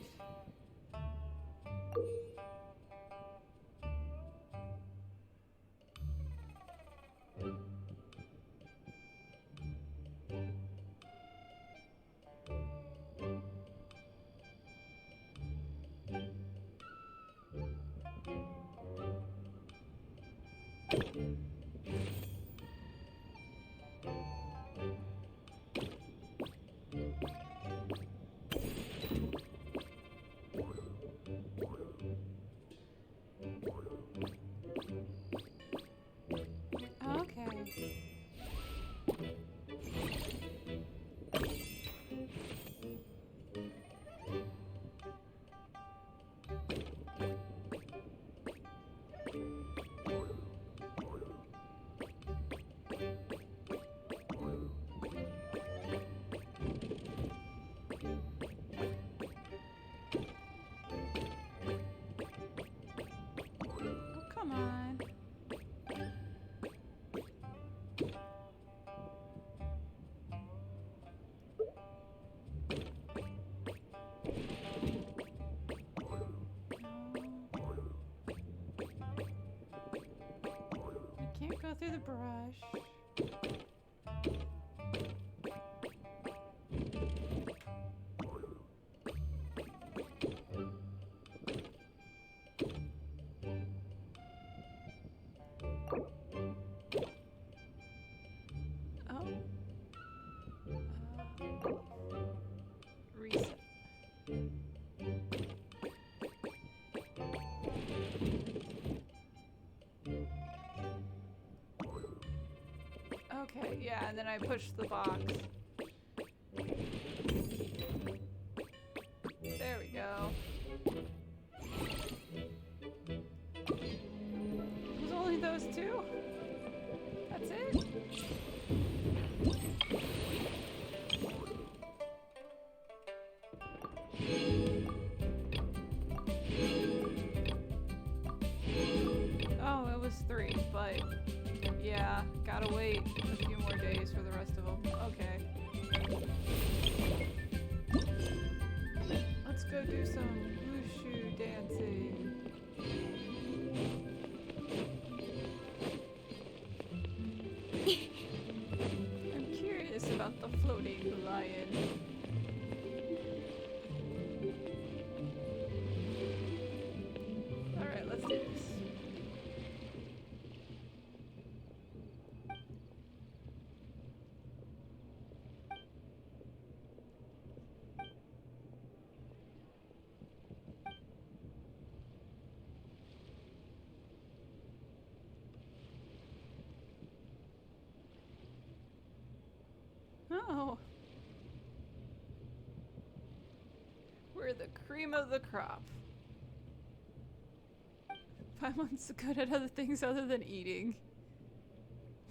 Okay. Oh, come on. I can't go through the brush. Oh. Reset. Okay, yeah, and then I push the box. There we go. It was only those 2? That's it? Oh, it was 3, but yeah, gotta wait a few more days for the rest of them. Okay. Let's go do some Wushou dancing. I'm curious about the floating lion. Alright, let's do this. Oh. We're the cream of the crop. Paimon's good at other things other than eating.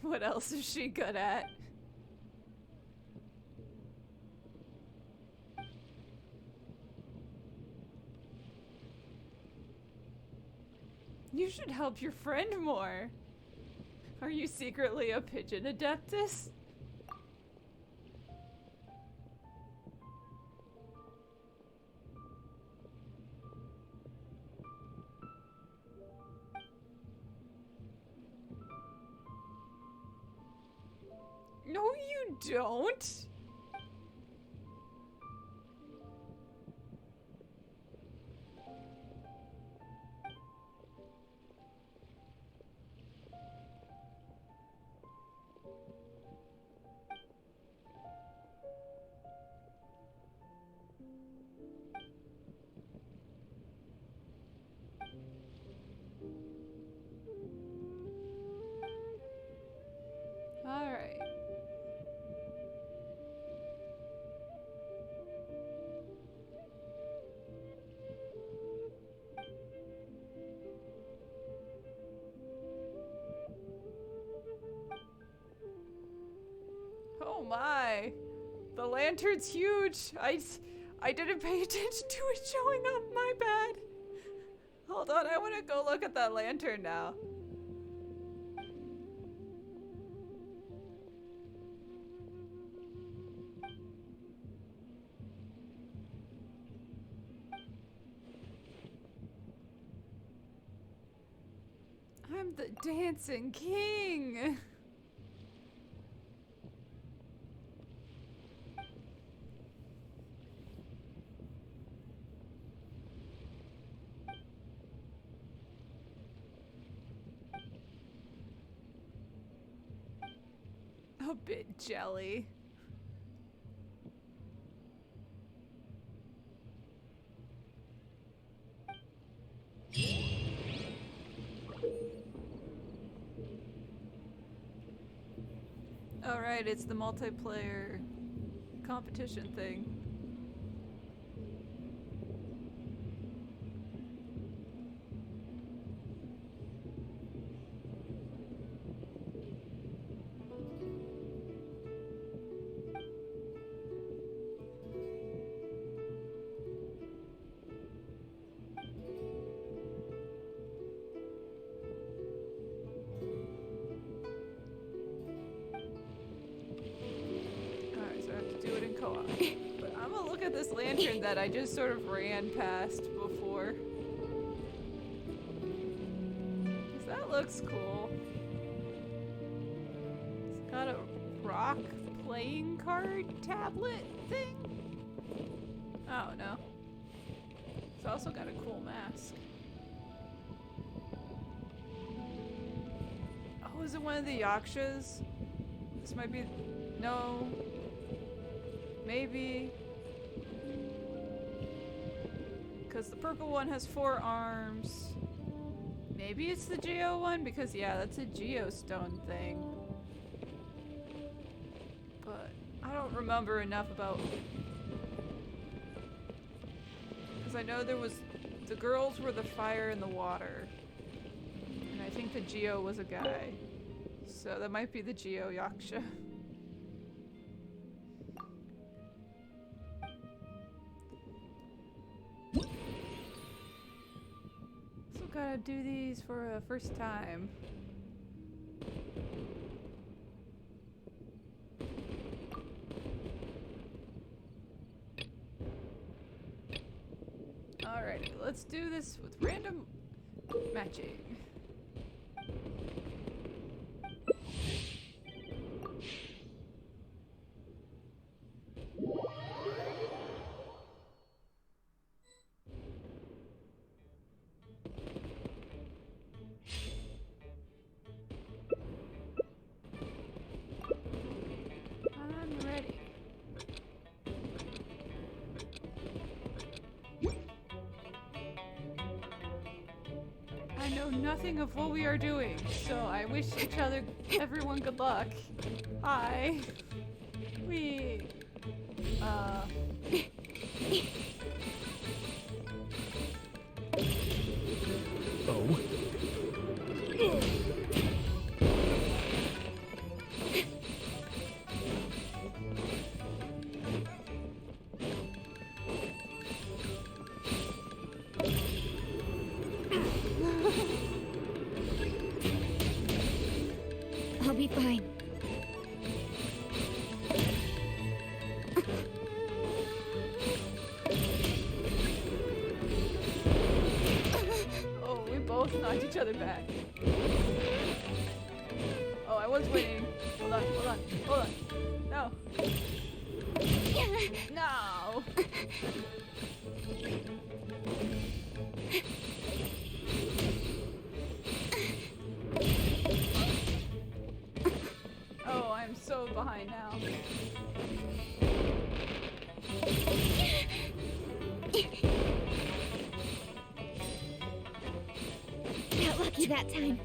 What else is she good at? You should help your friend more. Are you secretly a pigeon adeptus? No, you don't. All right. Oh my. The lantern's huge. I didn't pay attention to it showing up. My bad. Hold on, I want to go look at that lantern now. I'm the dancing king. A bit jelly. All right, it's the multiplayer competition thing. But I'm gonna look at this lantern that I just sort of ran past before. 'Cause that looks cool. It's got a rock playing card tablet thing? I don't know. It's also got a cool mask. Oh, is it one of the Yakshas? This might be... No. Maybe. Because the purple one has 4 arms. Maybe it's the Geo one, because yeah, that's a geostone thing. But I don't remember enough about... Because I know there was... The girls were the fire and the water. And I think the Geo was a guy. So that might be the Geo Yaksha. Gotta do these for a first time. Alrighty, let's do this with random matching. I know nothing of what we are doing, so I wish everyone good luck. Hi. Oh. I'll be fine. Oh, we both knocked each other back. Oh, I was winning. Hold on, hold on, hold on. No. No. Oh, I'm so behind now. Got lucky that time.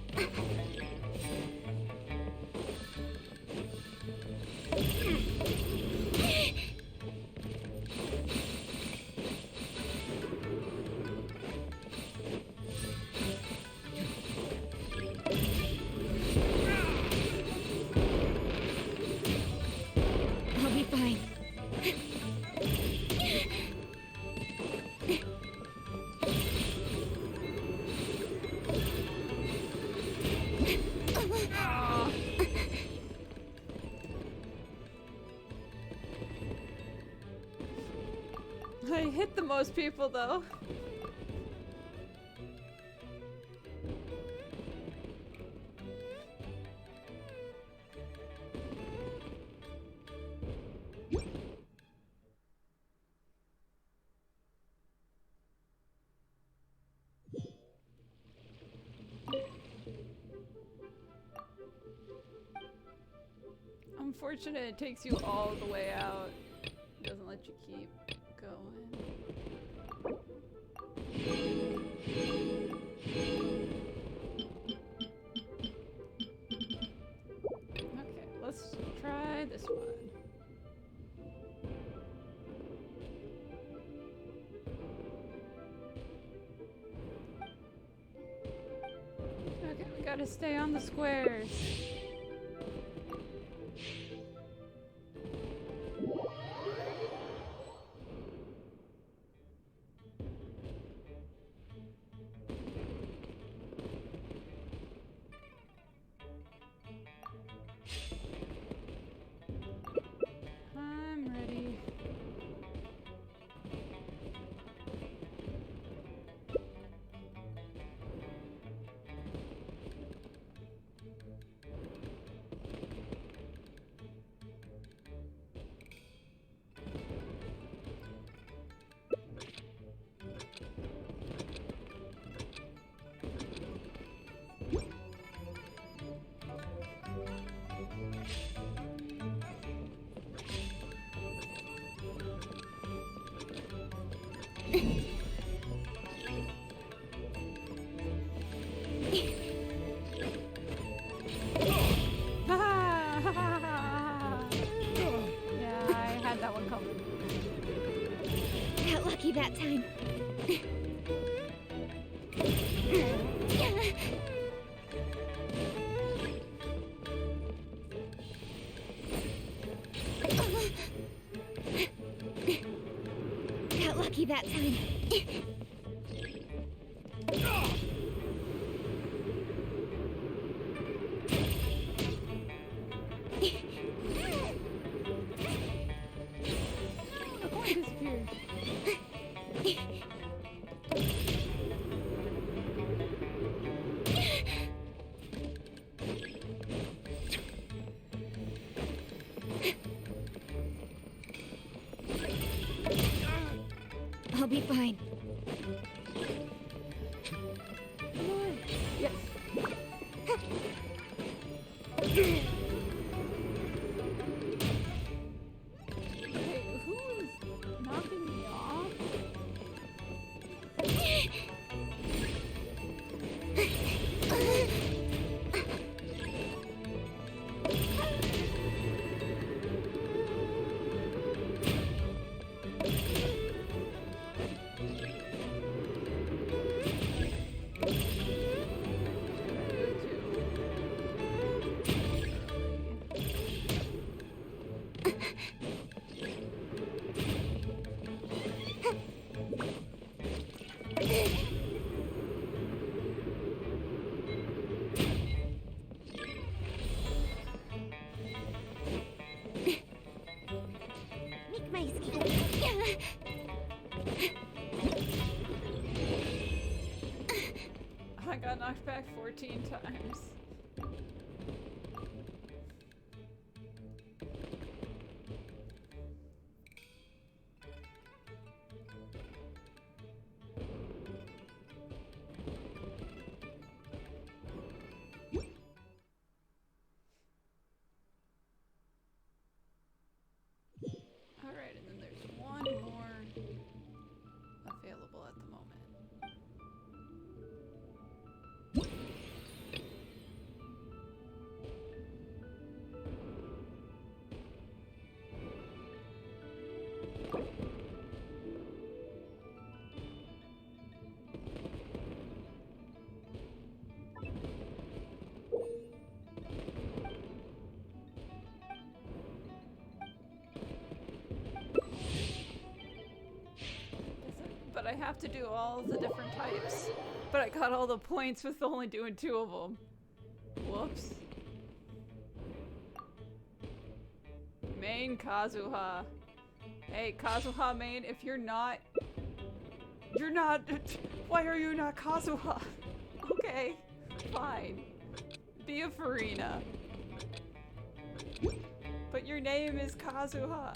I'll be fine. I hit the most people though. Unfortunate it takes you all the way out. It doesn't let you keep going. Okay, let's try this one. Okay, we gotta stay on the squares. I'm ready. Yeah, I had that one coming. Got lucky that time. Got lucky that time. The coin disappeared. I'll be fine. Yes. Okay, who is knocking me off? Make my skill. I got knocked back 14 times. have to do all the different types. But I got all the points with only doing 2 of them. Whoops. Main Kazuha. Hey, Kazuha main, if you're not... Why are you not Kazuha? Okay, fine. Be a Farina. But your name is Kazuha.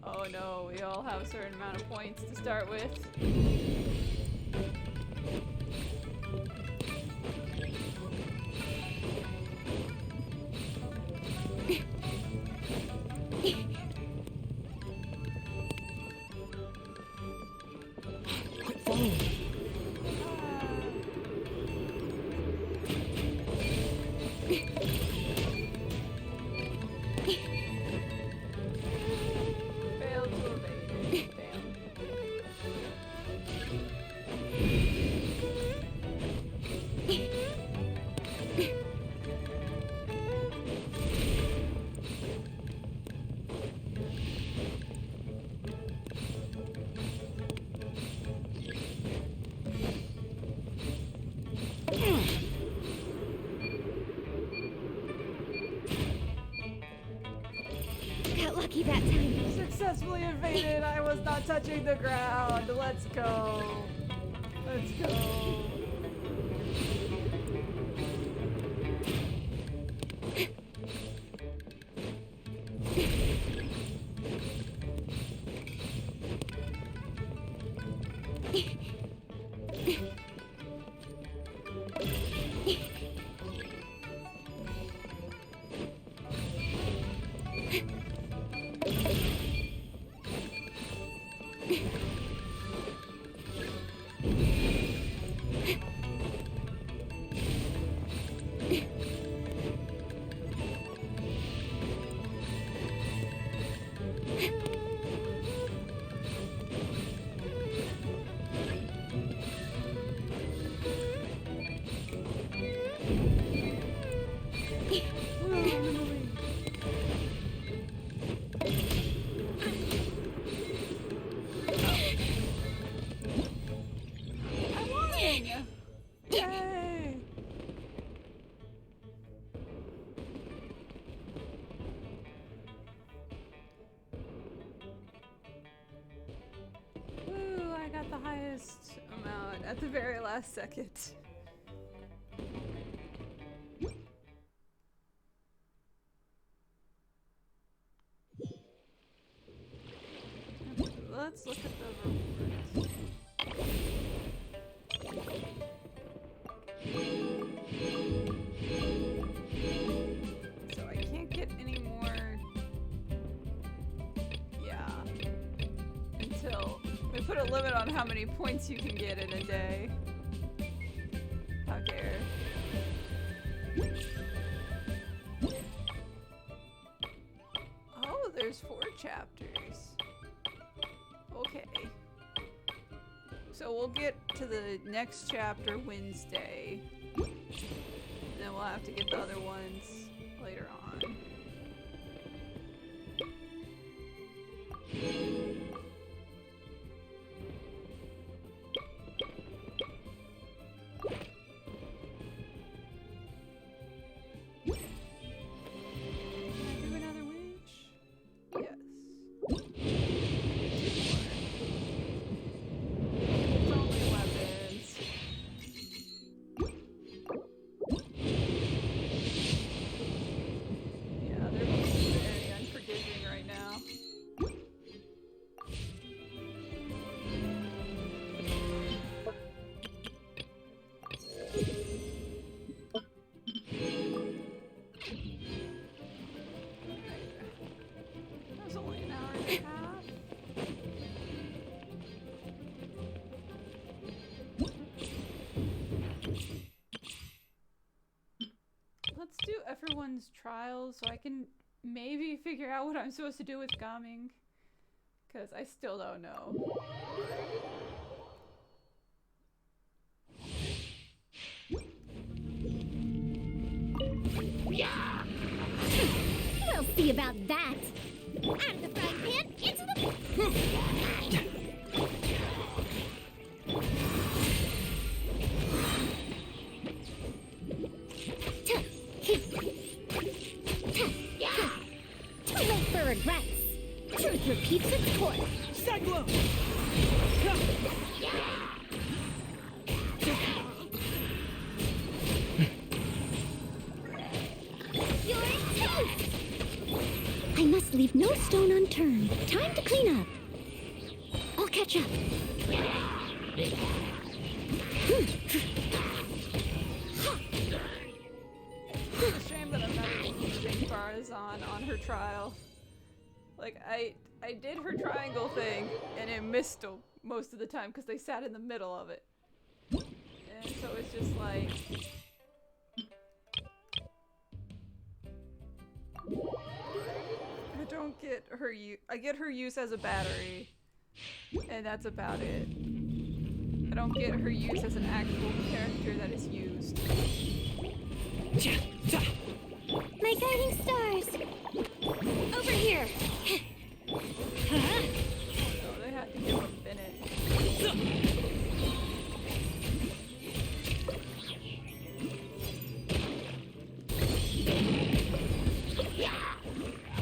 Oh no, we all have a certain amount of points to start with. Quit following me. Failed to evade. Damn. Got lucky that time. Successfully invaded. I was not touching the ground. Let's go. Let's go. Yay! Woo, I got the highest amount at the very last second. Let's look at the rewards. So I can't get any more. Yeah. Until we put a limit on how many points you can get in a day. How dare. Oh, there's 4 chapters. Okay. So we'll get to the next chapter Wednesday. And then we'll have to get the other ones later on. Can I do another witch? Yes. It's only weapons. Yeah, they're being very unforgiving right now. That was only an hour and a half. Let's do everyone's trials so I can maybe figure out what I'm supposed to do with Ga Ming. Because I still don't know. We'll see about that. Out of the frying pan, into the... Too late for regrets. Truth repeats its course. Cyclone! You're toast! I must leave no stone unturned. Time to clean up. I'll catch up. It's a shame that I'm not using Barazan on her trial. Like, I did her triangle thing, and it missed most of the time because they sat in the middle of it. And so it's just like... I don't get her use. I get her use as a battery, and that's about it. I don't get her use as an actual character that is used. My guiding stars! Over here! Oh, they had to give a minute.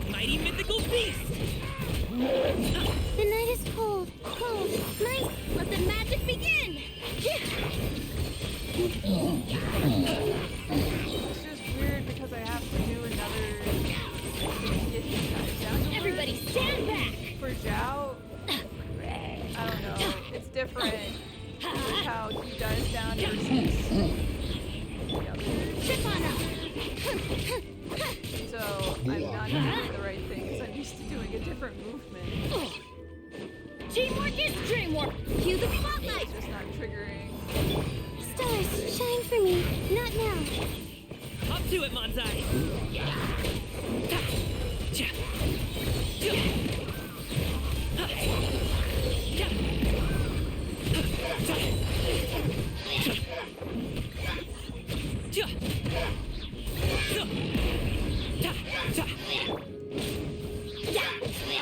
Mighty mythical beast! The night is cold, cold, nice. Let the magic begin! It's just weird because I have to do another get these guys down to Everybody stand back! For Zhao, I don't know. It's different with how he dies down versus the others. Chip on up! So I'm not doing the right thing because I'm used to doing a different movement. Teamwork is dreamwork! Cue the spotlight! It's just not triggering. Stars, shine for me. Not now. Up to it, Manzai!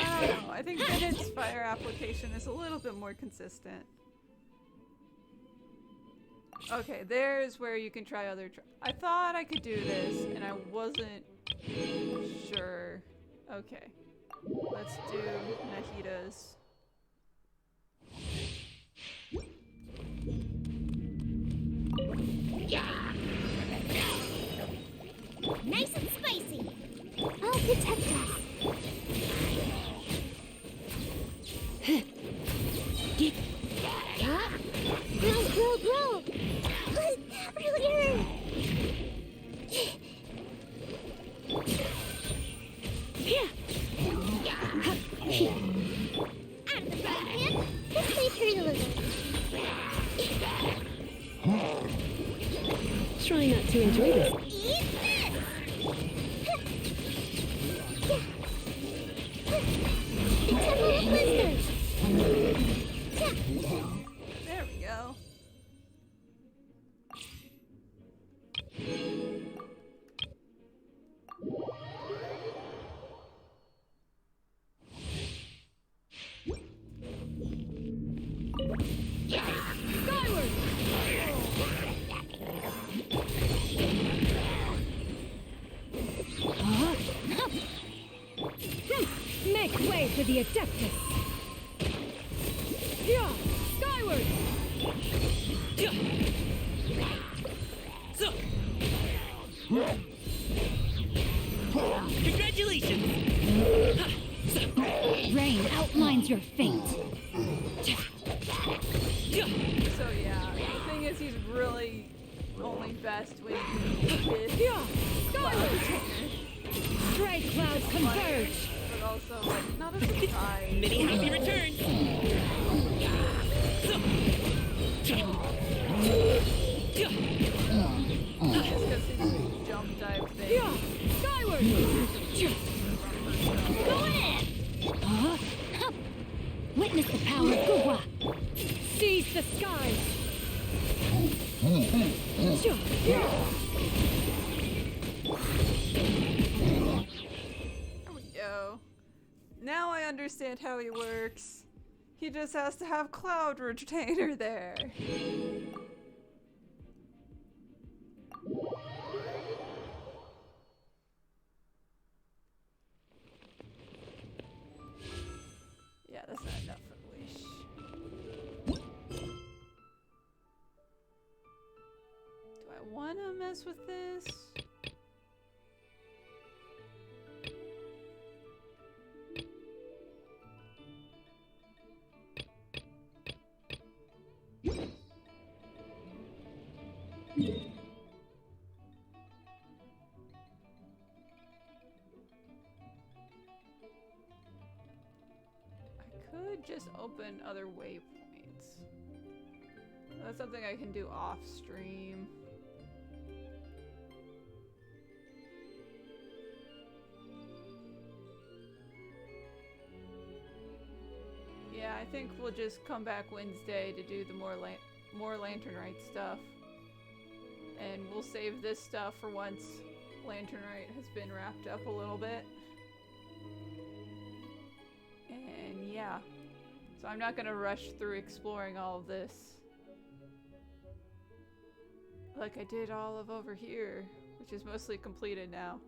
I don't know. I think Bennett's fire application is a little bit more consistent. Okay, there's where you can try other. I thought I could do this, and I wasn't sure. Okay, let's do Nahida's. Nice and spicy. I'll protect us. Grow. That really hurt. Out of the frying pan. This may hurt a little. Try not to enjoy this. Eat this! The Temple of Wisdom! There we go. Skyward! Make way for the Adeptus! Yeah! Skyward! Congratulations! Rain outlines your fate. So yeah, the thing is, he's really only best when he's with Skyward! Stray clouds converge! but also like not a surprise. Many happy returns! Just because his jump dive thing. Skyward! Go in! Witness the power of Gugwa. Seize the skies! There we go. Now I understand how he works. He just has to have Cloud Retainer there. Yeah, that's not enough for Wish. Do I want to mess with this? Just open other waypoints. That's something I can do off stream. Yeah, I think we'll just come back Wednesday to do the more Lantern Rite stuff. And we'll save this stuff for once Lantern Rite has been wrapped up a little bit. And yeah. So I'm not gonna rush through exploring all of this like I did all of over here, which is mostly completed now.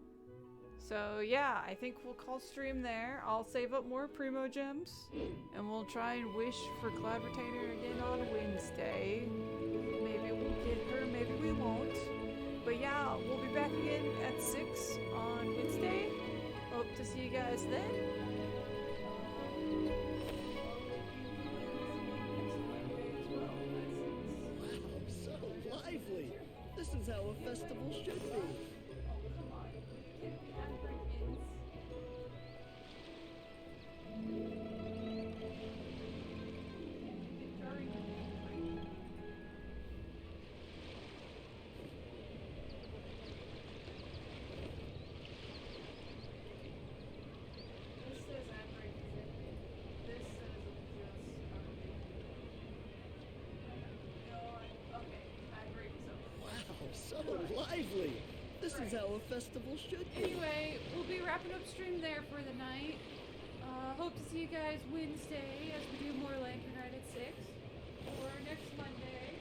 So yeah, I think we'll call stream there. I'll save up more Primo Gems, and we'll try and wish for Cloud Retainer again on Wednesday. Maybe we'll get her, maybe we won't. But yeah, we'll be back again at 6 on Wednesday. Hope to see you guys then. This is how a festival should be. Lively! This is how a festival should be. Anyway, we'll be wrapping up stream there for the night. Hope to see you guys Wednesday as we do more Lantern Rite at 6. Or next Monday.